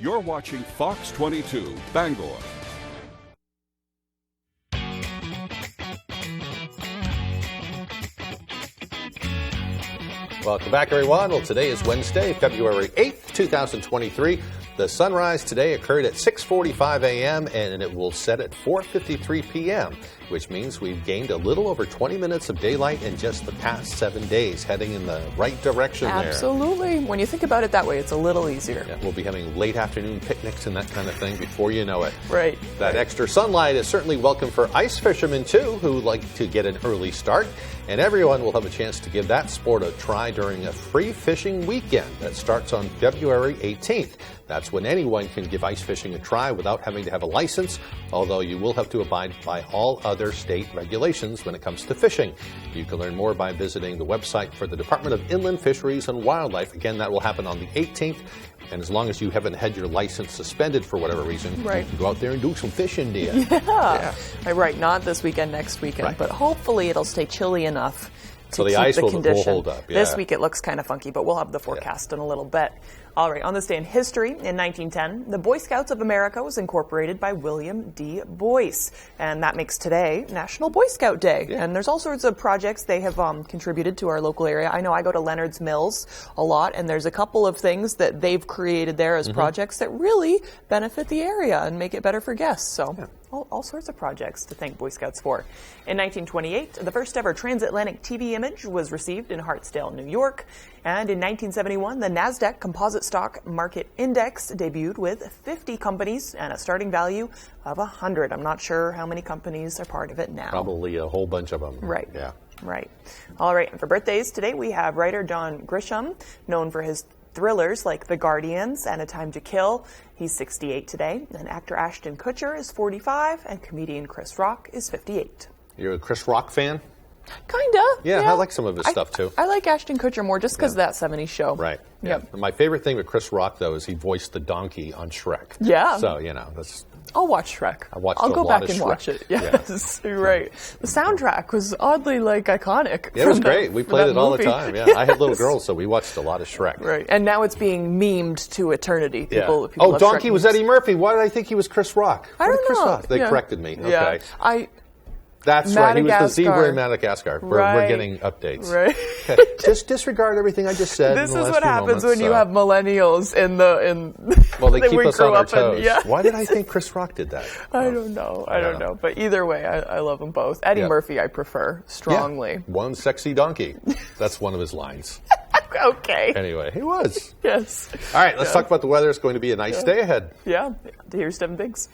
You're watching Fox 22, Bangor. Welcome back, everyone. Well, today is Wednesday, February 8th, 2023. The sunrise today occurred at 6:45 a.m. and it will set at 4:53 p.m., which means we've gained a little over 20 minutes of daylight in just the past 7 days, heading in the right direction there. Absolutely. When you think about it that way, it's a little easier. Yeah, we'll be having late afternoon picnics and that kind of thing before you know it. Right. That extra sunlight is certainly welcome for ice fishermen, too, who like to get an early start. And everyone will have a chance to give that sport a try during a free fishing weekend that starts on February 18th. That's when anyone can give ice fishing a try without having to have a license, although you will have to abide by all other state regulations when it comes to fishing. You can learn more by visiting the website for the Department of Inland Fisheries and Wildlife. Again, that will happen on the 18th. And as long as you haven't had your license suspended for whatever reason, right, you can go out there and do some fishing, dear. Yeah. Right, not this weekend, next weekend, right, but hopefully it'll stay chilly enough to so the keep ice the will condition. Hold up. Yeah. This week it looks kind of funky, but we'll have the forecast in a little bit. All right, on this day in history, in 1910, the Boy Scouts of America was incorporated by William D. Boyce, and that makes today National Boy Scout Day. Yeah. And there's all sorts of projects they have contributed to our local area. I know I go to Leonard's Mills a lot, and there's a couple of things that they've created there as projects that really benefit the area and make it better for guests. So. Yeah. All sorts of projects to thank Boy Scouts for. In 1928, the first ever transatlantic TV image was received in Hartsdale, New York. And in 1971, the NASDAQ Composite Stock Market Index debuted with 50 companies and a starting value of 100. I'm not sure how many companies are part of it now. Probably a whole bunch of them. Right. Yeah. Right. All right. And for birthdays today, we have writer John Grisham, known for his thrillers like The Guardians and A Time to Kill. He's 68 today. And actor Ashton Kutcher is 45, and comedian Chris Rock is 58. You're a Chris Rock fan? Kinda. Yeah, I like some of his stuff too. I like Ashton Kutcher more just because of that 70s show. Right. Yep. My favorite thing with Chris Rock, though, is he voiced the donkey on Shrek. Yeah. So, you know, that's... I'll watch Shrek. I'll go back and watch it. Yes, you're right. The soundtrack was oddly iconic. Yeah, it was great. We played it all the time. Yeah, I had little girls, so we watched a lot of Shrek. Right, and now it's being memed to eternity. People Donkey was Eddie Murphy. Why did I think he was Chris Rock? I don't know. They corrected me. Okay. Yeah. That's right. He was the zebra in Madagascar. We're getting updates. Right. Okay. Just disregard everything I just said. This is what happens when you have millennials well, they keep us on our toes. Yeah. Why did I think Chris Rock did that? I don't know. I don't know. But either way, I love them both. Eddie Murphy, I prefer strongly. Yeah. One sexy donkey. That's one of his lines. Okay. Anyway, he was. Yes. All right, let's talk about the weather. It's going to be a nice day ahead. Yeah. Here's 7 things.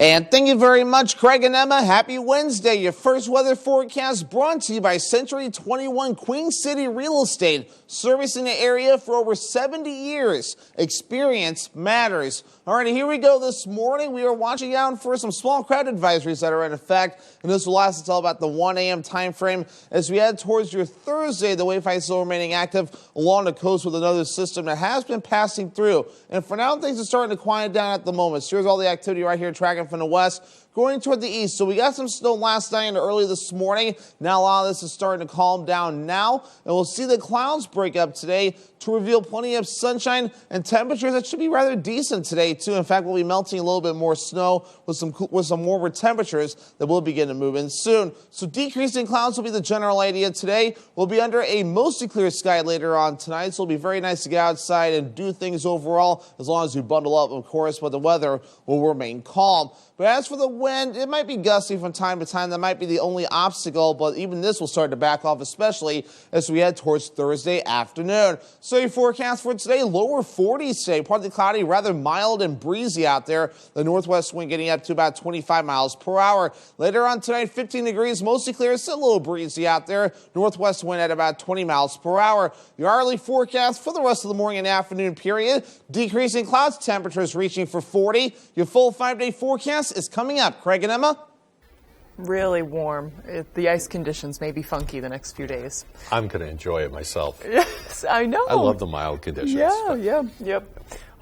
And thank you very much, Craig and Emma. Happy Wednesday. Your first weather forecast brought to you by Century 21 Queen City Real Estate, servicing the area for over 70 years. Experience matters. All right, here we go this morning. We are watching out for some small crowd advisories that are in effect, and this will last until about the 1 a.m. time frame. As we head towards your Thursday, the wave height still remaining active along the coast with another system that has been passing through. And for now, things are starting to quiet down at the moment. So here's all the activity right here tracking track from the west going toward the east. So we got some snow last night and early this morning. Now a lot of this is starting to calm down now, and we'll see the clouds break up today to reveal plenty of sunshine and temperatures that should be rather decent today too. In fact, we'll be melting a little bit more snow with some warmer temperatures that will begin to move in soon. So decreasing clouds will be the general idea today. We'll be under a mostly clear sky later on tonight, so it'll be very nice to get outside and do things overall as long as you bundle up, of course, but the weather will remain calm. But as for the wind, it might be gusty from time to time. That might be the only obstacle, but even this will start to back off, especially as we head towards Thursday afternoon. So your forecast for today, lower 40s today, partly cloudy, rather mild and breezy out there. The northwest wind getting up to about 25 miles per hour. Later on tonight, 15 degrees, mostly clear, still a little breezy out there. Northwest wind at about 20 miles per hour. Your hourly forecast for the rest of the morning and afternoon period, decreasing clouds, temperatures reaching for 40. Your full 5-day forecast is coming up. Craig and Emma? Really warm. The ice conditions may be funky the next few days. I'm going to enjoy it myself. Yes, I know. I love the mild conditions. Yep.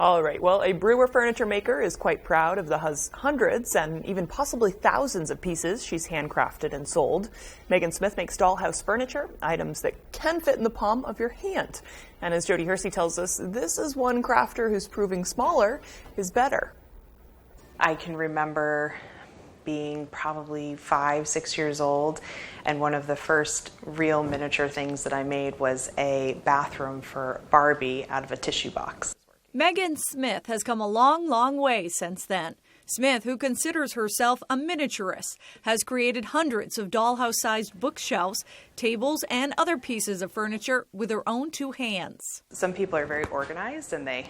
All right. Well, a Brewer furniture maker is quite proud of the hundreds and even possibly thousands of pieces she's handcrafted and sold. Megan Smith makes dollhouse furniture, items that can fit in the palm of your hand. And as Jody Hersey tells us, this is one crafter who's proving smaller is better. I can remember being probably 5-6 years old, and one of the first real miniature things that I made was a bathroom for Barbie out of a tissue box. Megan Smith has come a long, long way since then. Smith, who considers herself a miniaturist, has created hundreds of dollhouse-sized bookshelves, tables, and other pieces of furniture with her own two hands. Some people are very organized and they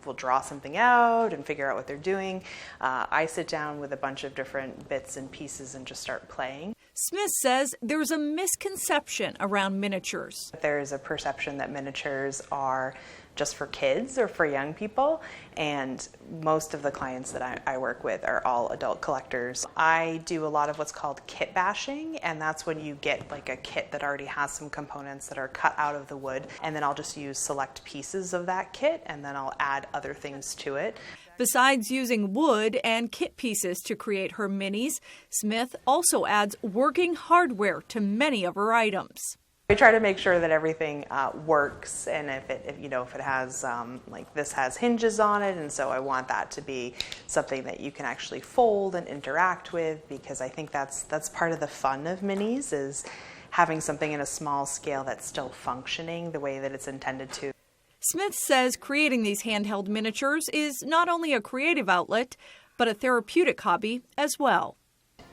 will draw something out and figure out what they're doing. I sit down with a bunch of different bits and pieces and just start playing. Smith says there's a misconception around miniatures. There's a perception that miniatures are just for kids or for young people, and most of the clients that I work with are all adult collectors. I do a lot of what's called kit bashing, and that's when you get like a kit that already has some components that are cut out of the wood, and then I'll just use select pieces of that kit, and then I'll add other things to it. Besides using wood and kit pieces to create her minis, Smith also adds working hardware to many of her items. I try to make sure that everything works, and if it has like this has hinges on it, and so I want that to be something that you can actually fold and interact with, because I think that's part of the fun of minis, is having something in a small scale that's still functioning the way that it's intended to. Smith says creating these handheld miniatures is not only a creative outlet, but a therapeutic hobby as well.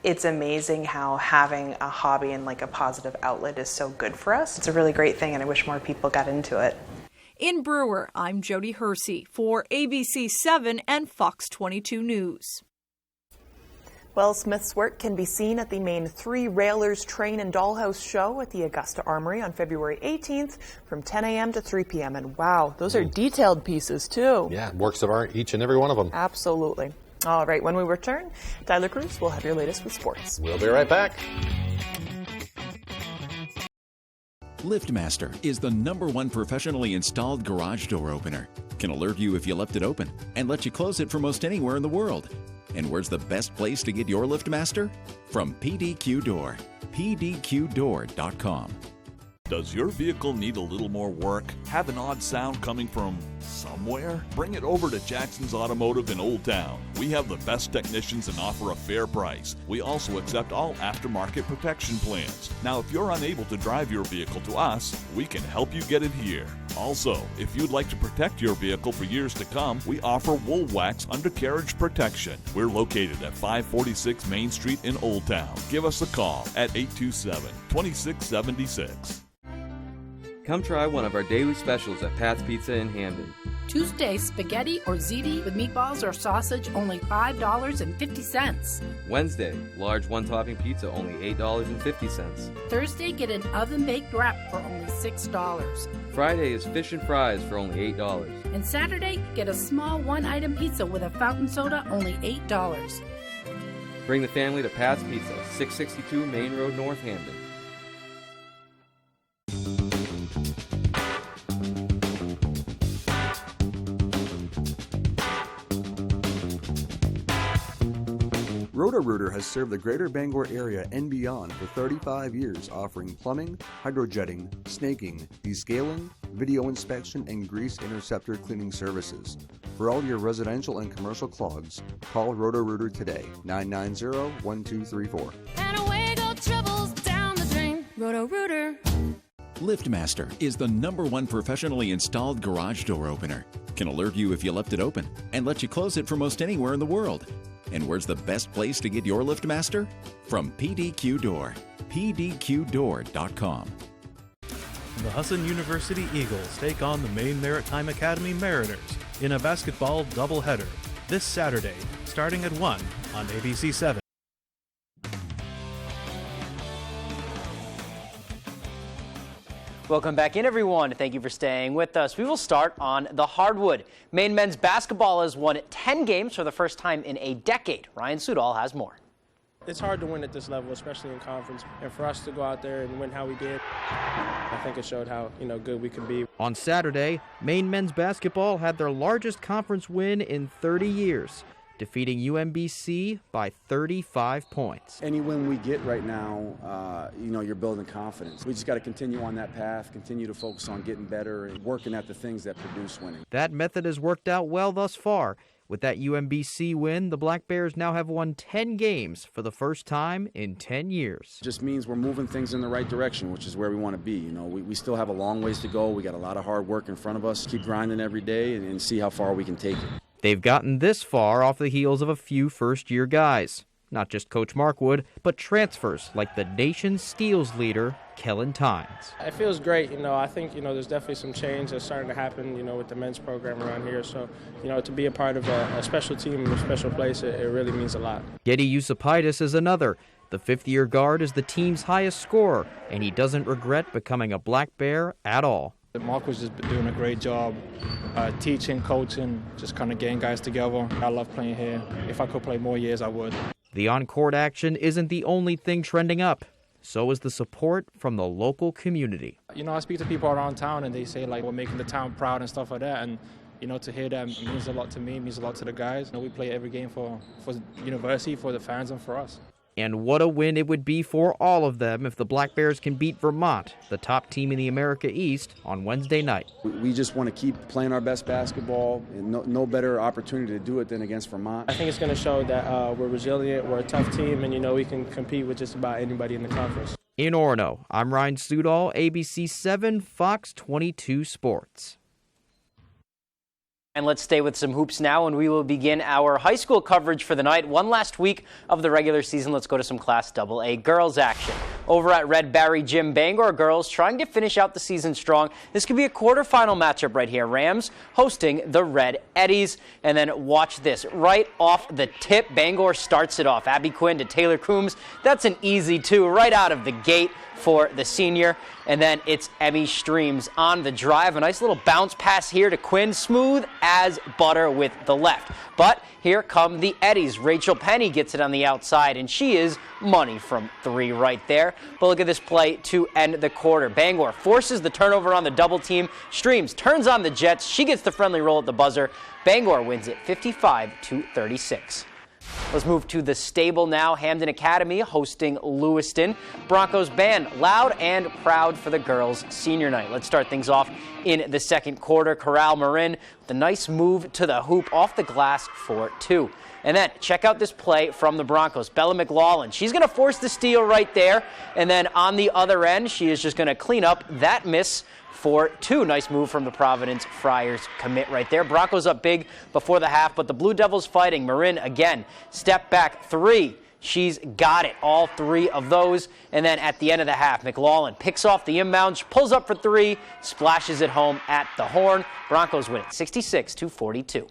It's amazing how having a hobby and like a positive outlet is so good for us. It's a really great thing, and I wish more people got into it. In Brewer, I'm Jody Hersey for ABC 7 and Fox 22 News. Well, Smith's work can be seen at the Maine 3 Railers Train and Dollhouse Show at the Augusta Armory on February 18th from 10 a.m. to 3 p.m. And wow, those are detailed pieces too. Yeah, works of art, each and every one of them. Absolutely. All right, when we return, Tyler Cruz will have your latest with sports. We'll be right back. LiftMaster is the #1 professionally installed garage door opener. Can alert you if you left it open and let you close it from most anywhere in the world. And where's the best place to get your LiftMaster? From PDQ Door. PDQDoor.com. Does your vehicle need a little more work? Have an odd sound coming from somewhere? Bring it over to Jackson's Automotive in Old Town. We have the best technicians and offer a fair price. We also accept all aftermarket protection plans. Now, if you're unable to drive your vehicle to us, we can help you get it here. Also, if you'd like to protect your vehicle for years to come, we offer Wool Wax undercarriage protection. We're located at 546 Main Street in Old Town. Give us a call at 827-2676. Come try one of our daily specials at Pat's Pizza in Hamden. Tuesday, spaghetti or ziti with meatballs or sausage, only $5.50. Wednesday, large one-topping pizza, only $8.50. Thursday, get an oven-baked wrap for only $6. Friday is fish and fries for only $8. And Saturday, get a small one-item pizza with a fountain soda, only $8. Bring the family to Pat's Pizza, 662 Main Road, North Hamden. Roto-Rooter has served the greater Bangor area and beyond for 35 years, offering plumbing, hydrojetting, snaking, descaling, video inspection, and grease interceptor cleaning services. For all your residential and commercial clogs, call Roto-Rooter today, 990-1234. And away go troubles down the drain. Roto-Rooter. LiftMaster is the #1 professionally installed garage door opener. Can alert you if you left it open and let you close it from most anywhere in the world. And where's the best place to get your LiftMaster? From PDQ Door. PDQDoor.com. The Husson University Eagles take on the Maine Maritime Academy Mariners in a basketball doubleheader this Saturday, starting at 1 on ABC 7. Welcome back in, everyone. Thank you for staying with us. We will start on the hardwood. Maine men's basketball has won 10 games for the first time in a decade. Ryan Sudol has more. It's hard to win at this level, especially in conference. And for us to go out there and win how we did, I think it showed how good we can be. On Saturday, Maine men's basketball had their largest conference win in 30 years. Defeating UMBC by 35 points. Any win we get right now, you're building confidence. We just got to continue on that path, continue to focus on getting better and working at the things that produce winning. That method has worked out well thus far. With that UMBC win, the Black Bears now have won 10 games for the first time in 10 years. It just means we're moving things in the right direction, which is where we want to be. We still have a long ways to go. We got a lot of hard work in front of us. Keep grinding every day and see how far we can take it. They've gotten this far off the heels of a few first-year guys. Not just Coach Markwood, but transfers like the nation's steals leader, Kellen Tynes. It feels great. I think, there's definitely some change that's starting to happen, with the men's program around here. So, to be a part of a special team in a special place, it really means a lot. Getty Yusupaitis is another. The fifth-year guard is the team's highest scorer, and he doesn't regret becoming a Black Bear at all. Mark was just doing a great job teaching, coaching, just kind of getting guys together. I love playing here. If I could play more years, I would. The on-court action isn't the only thing trending up. So is the support from the local community. I speak to people around town and they say, we're making the town proud and stuff like that. And, to hear that means a lot to me, means a lot to the guys. We play every game for the university, for the fans, and for us. And what a win it would be for all of them if the Black Bears can beat Vermont, the top team in the America East, on Wednesday night. We just want to keep playing our best basketball, and no better opportunity to do it than against Vermont. I think it's going to show that we're resilient, we're a tough team, and we can compete with just about anybody in the conference. In Orono, I'm Ryan Sudol, ABC 7, Fox 22 Sports. And let's stay with some hoops now, and we will begin our high school coverage for the night. One last week of the regular season. Let's go to some Class AA girls action. Over at Red Barry Gym, Bangor girls trying to finish out the season strong. This could be a quarterfinal matchup right here. Rams hosting the Red Eddies. And then watch this. Right off the tip, Bangor starts it off. Abby Quinn to Taylor Coombs. That's an easy two right out of the gate for the senior. And then it's Emmy Streams on the drive. A nice little bounce pass here to Quinn. Smooth as butter with the left. But here come the Eddies. Rachel Penny gets it on the outside, and she is money from three right there. But look at this play to end the quarter. Bangor forces the turnover on the double team. Streams turns on the Jets. She gets the friendly roll at the buzzer. Bangor wins it 55-36. Let's move to the stable now. Hamden Academy hosting Lewiston. Broncos band loud and proud for the girls' senior night. Let's start things off in the second quarter. Corral Marin with a nice move to the hoop off the glass for two. And then check out this play from the Broncos. Bella McLaughlin, she's going to force the steal right there. And then on the other end, she is just going to clean up that miss for two. Nice move from the Providence Friars commit right there. Broncos up big before the half, but the Blue Devils fighting. Marin again, step back three. She's got it, all three of those. And then at the end of the half, McLaughlin picks off the inbound, pulls up for three, splashes it home at the horn. Broncos win it 66-42.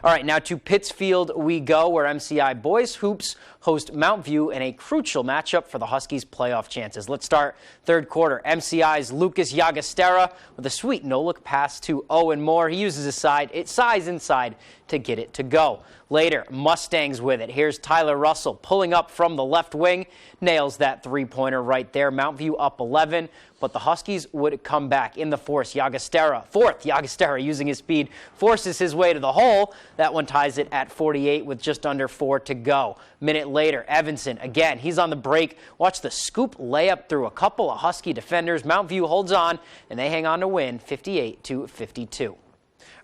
All right, now to Pittsfield we go, where MCI boys hoops host Mount View in a crucial matchup for the Huskies' playoff chances. Let's start third quarter. MCI's Lucas Llagostera with a sweet no-look pass to Owen Moore. He uses his size inside to get it to go. Later, Mustangs with it. Here's Tyler Russell pulling up from the left wing. Nails that three-pointer right there. Mount View up 11, but the Huskies would come back in the fourth. Llagostera using his speed forces his way to the hole. That one ties it at 48 with just under 4 to go. Minute later, Evanson, again, he's on the break. Watch the scoop layup through a couple of Husky defenders. Mount View holds on, and they hang on to win 58-52.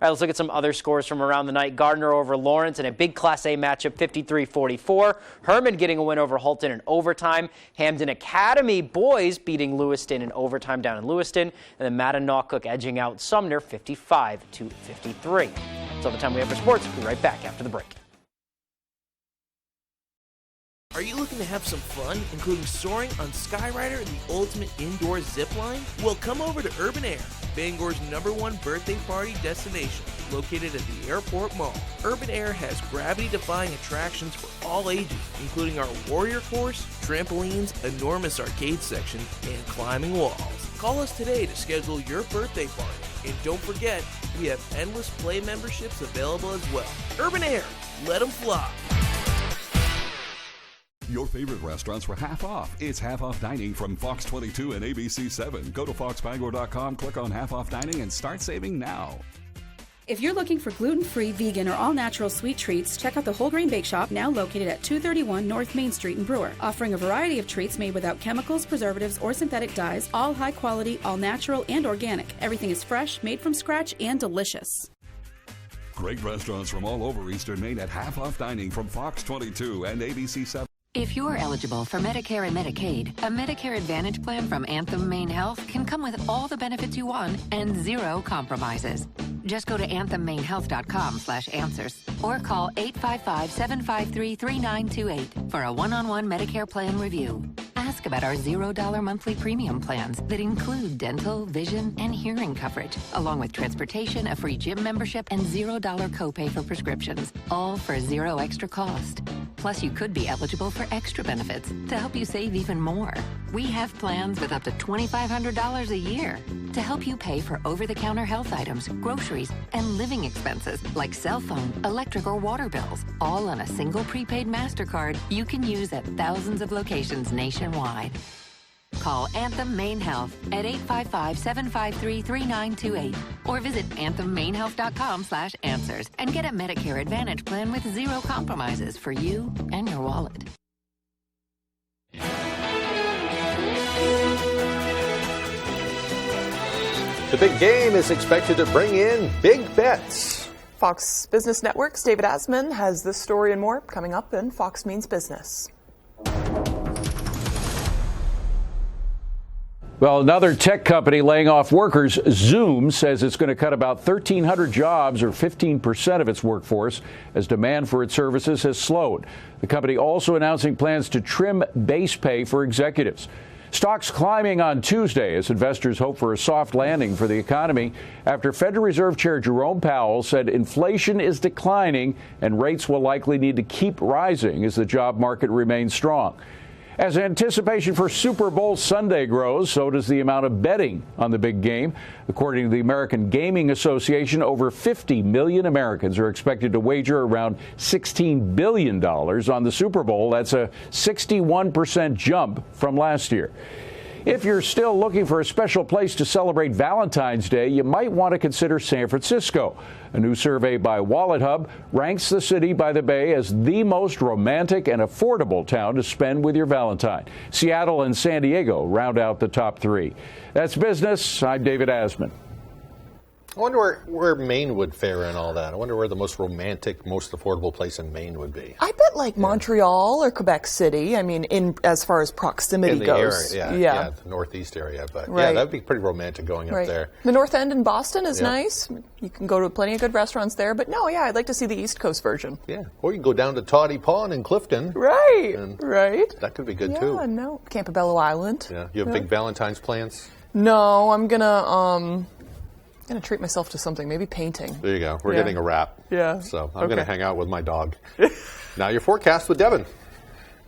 All right, let's look at some other scores from around the night. Gardner over Lawrence in a big Class A matchup, 53-44. Herman getting a win over Holton in overtime. Hamden Academy boys beating Lewiston in overtime down in Lewiston. And then Mattanock edging out Sumner 55-53. That's all the time we have for sports. We'll be right back after the break. Are you looking to have some fun, including soaring on Skyrider, the ultimate indoor zip line? Well, come over to Urban Air, Bangor's #1 birthday party destination, located at the Airport Mall. Urban Air has gravity-defying attractions for all ages, including our Warrior Course, trampolines, enormous arcade section, and climbing walls. Call us today to schedule your birthday party. And don't forget, we have endless play memberships available as well. Urban Air, let them fly. Your favorite restaurants for half off. It's half off dining from Fox 22 and ABC 7. Go to foxbangor.com, click on half off dining, and start saving now. If you're looking for gluten-free, vegan, or all-natural sweet treats, check out the Whole Grain Bake Shop, now located at 231 North Main Street in Brewer, offering a variety of treats made without chemicals, preservatives, or synthetic dyes, all high quality, all natural, and organic. Everything is fresh, made from scratch, and delicious. Great restaurants from all over Eastern Maine at half off dining from Fox 22 and ABC 7. If you're eligible for Medicare and Medicaid, a Medicare Advantage plan from Anthem Maine Health can come with all the benefits you want and zero compromises. Just go to anthemmainehealth.com/answers or call 855-753-3928 for a one-on-one Medicare plan review. Ask about our $0 monthly premium plans that include dental, vision, and hearing coverage, along with transportation, a free gym membership, and $0 copay for prescriptions, all for zero extra cost. Plus, you could be eligible for extra benefits to help you save even more. We have plans with up to $2,500 a year to help you pay for over-the-counter health items, groceries, and living expenses like cell phone, electric, or water bills, all on a single prepaid MasterCard you can use at thousands of locations nationwide. Call Anthem Maine Health at 855-753-3928 or visit anthemmainehealth.com/answers and get a Medicare Advantage plan with zero compromises for you and your wallet. The big game is expected to bring in big bets. Fox Business Network's David Asman has this story and more coming up in Fox Means Business. Well, another tech company laying off workers, Zoom, says it's going to cut about 1,300 jobs or 15% of its workforce as demand for its services has slowed. The company also announcing plans to trim base pay for executives. Stocks climbing on Tuesday as investors hope for a soft landing for the economy after Federal Reserve Chair Jerome Powell said inflation is declining and rates will likely need to keep rising as the job market remains strong. As anticipation for Super Bowl Sunday grows, so does the amount of betting on the big game. According to the American Gaming Association, over 50 million Americans are expected to wager around $16 billion on the Super Bowl. That's a 61% jump from last year. If you're still looking for a special place to celebrate Valentine's Day, you might want to consider San Francisco. A new survey by Wallet Hub ranks the city by the Bay as the most romantic and affordable town to spend with your Valentine. Seattle and San Diego round out the top three. That's business. I'm David Asman. I wonder where Maine would fare in all that. I wonder where the most romantic, most affordable place in Maine would be. I bet like Montreal or Quebec City. I mean, in as far as proximity in the goes. Area, yeah, the northeast area. But right. Yeah, that'd be pretty romantic going up there. The North End in Boston is nice. You can go to plenty of good restaurants there. But no, I'd like to see the East Coast version. Yeah, or you can go down to Toddy Pond in Clifton. Right, right. That could be good too. Yeah, no, Campobello Island. Yeah, you have big Valentine's plans? No, I'm gonna treat myself to something, maybe painting. There you go. We're getting a wrap. Yeah. So I'm going to hang out with my dog. Now your forecast with Devin.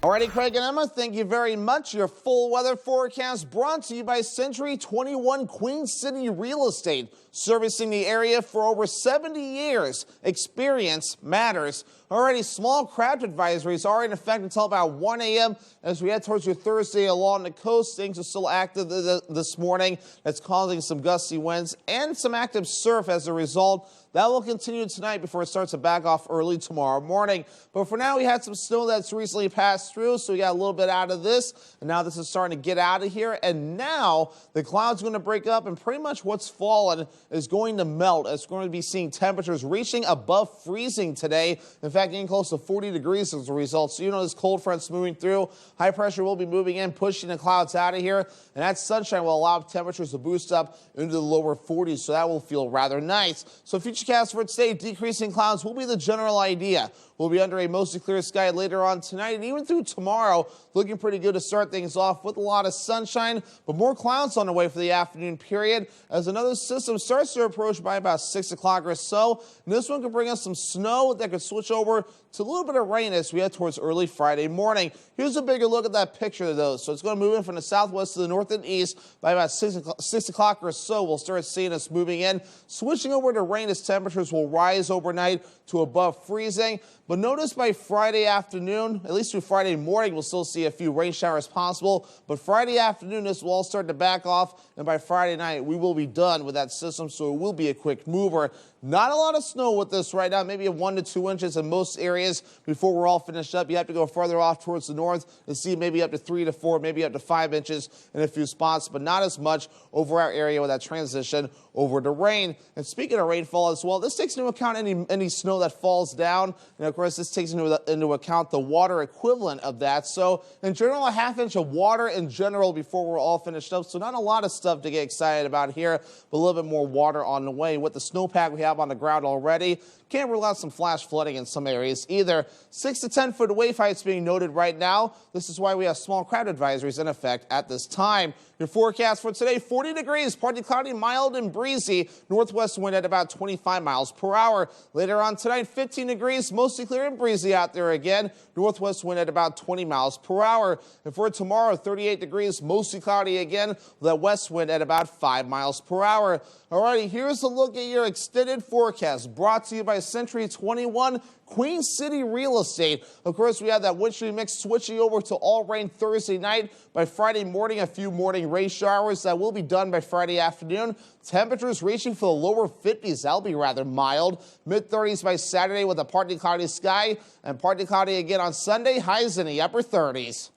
Alrighty, Craig and Emma, thank you very much. Your full weather forecast brought to you by Century 21 Queen City Real Estate, servicing the area for over 70 years. Experience matters. Already, small craft advisories are in effect until about 1 a.m. As we head towards your Thursday along the coast, things are still active this morning. That's causing some gusty winds and some active surf as a result. That will continue tonight before it starts to back off early tomorrow morning. But for now, we had some snow that's recently passed through, so we got a little bit out of this. And now this is starting to get out of here. And now the clouds are going to break up, and pretty much what's fallen is going to melt. It's going to be seeing temperatures reaching above freezing today. In fact, getting close to 40 degrees as a result. So you know this cold front's moving through. High pressure will be moving in, pushing the clouds out of here. And that sunshine will allow temperatures to boost up into the lower 40s. So that will feel rather nice. So futurecast for today, decreasing clouds will be the general idea. We'll be under a mostly clear sky later on tonight and even through tomorrow. Looking pretty good to start things off with a lot of sunshine, but more clouds on the way for the afternoon period as another system starts to approach by about 6 o'clock or so. And this one could bring us some snow that could switch over to a little bit of rain as we head towards early Friday morning. Here's a bigger look at that picture, though. So it's going to move in from the southwest to the north and east by about 6 o'clock or so. We'll start seeing us moving in, switching over to rain as temperatures will rise overnight to above freezing. But notice by Friday afternoon, at least through Friday morning, we'll still see a few rain showers possible. But Friday afternoon, this will all start to back off. And by Friday night, we will be done with that system. So it will be a quick mover. Not a lot of snow with this right now, maybe 1 to 2 inches in most areas before we're all finished up. You have to go further off towards the north and see maybe up to 3 to 4, maybe up to 5 inches in a few spots, but not as much over our area with that transition over to rain. And speaking of rainfall as well, this takes into account any snow that falls down. And of course, this takes into account the water equivalent of that. So in general, a half inch of water in general before we're all finished up. So not a lot of stuff to get excited about here, but a little bit more water on the way. With the snowpack we have on the ground already, can't rule out some flash flooding in some areas either. 6 to 10 foot wave heights being noted right now. This is why we have small crowd advisories in effect at this time. Your forecast for today, 40 degrees, partly cloudy, mild and breezy. Northwest wind at about 25 miles per hour. Later on tonight, 15 degrees, mostly clear and breezy out there again. Northwest wind at about 20 miles per hour. And for tomorrow, 38 degrees, mostly cloudy again, with that west wind at about 5 miles per hour. Alrighty, here's a look at your extended forecast brought to you by Century 21 Queen City Real Estate. Of course, we have that wintry mix switching over to all rain Thursday night. By Friday morning, a few morning rain showers that will be done by Friday afternoon. Temperatures reaching for the lower 50s. That'll be rather mild. Mid-30s by Saturday with a partly cloudy sky, and partly cloudy again on Sunday. Highs in the upper 30s.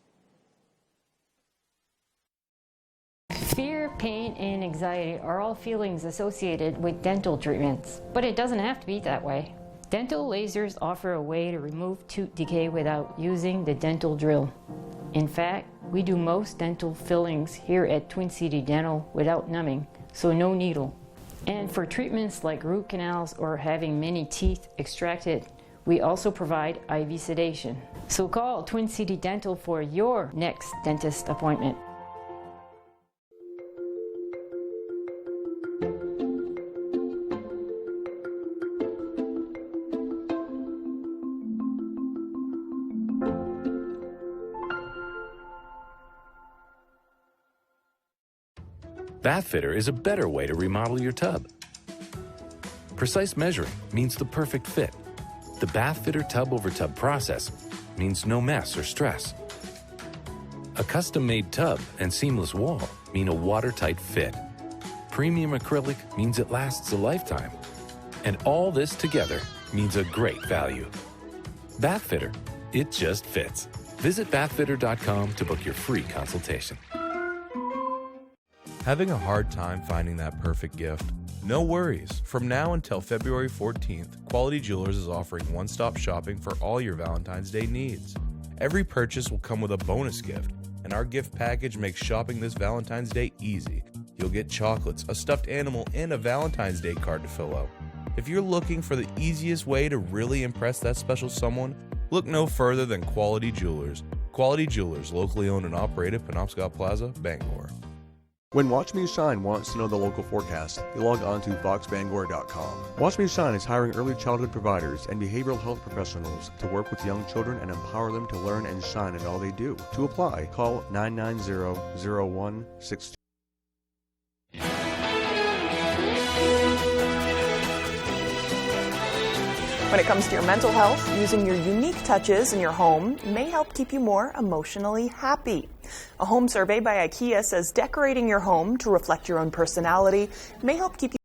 Fear, pain, and anxiety are all feelings associated with dental treatments, but it doesn't have to be that way. Dental lasers offer a way to remove tooth decay without using the dental drill. In fact, we do most dental fillings here at Twin City Dental without numbing, so no needle. And for treatments like root canals or having many teeth extracted, we also provide IV sedation. So call Twin City Dental for your next dentist appointment. Bathfitter is a better way to remodel your tub. Precise measuring means the perfect fit. The Bathfitter tub-over-tub process means no mess or stress. A custom-made tub and seamless wall mean a watertight fit. Premium acrylic means it lasts a lifetime. And all this together means a great value. Bathfitter, it just fits. Visit bathfitter.com to book your free consultation. Having a hard time finding that perfect gift? No worries. From now until February 14th, Quality Jewelers is offering one-stop shopping for all your Valentine's Day needs. Every purchase will come with a bonus gift, and our gift package makes shopping this Valentine's Day easy. You'll get chocolates, a stuffed animal, and a Valentine's Day card to fill out. If you're looking for the easiest way to really impress that special someone, look no further than Quality Jewelers. Quality Jewelers, locally owned and operated, Penobscot Plaza, Bangor. When Watch Me Shine wants to know the local forecast, they log on to foxbangor.com. Watch Me Shine is hiring early childhood providers and behavioral health professionals to work with young children and empower them to learn and shine in all they do. To apply, call 990-0162. When it comes to your mental health, using your unique touches in your home may help keep you more emotionally happy. A home survey by IKEA says decorating your home to reflect your own personality may help keep you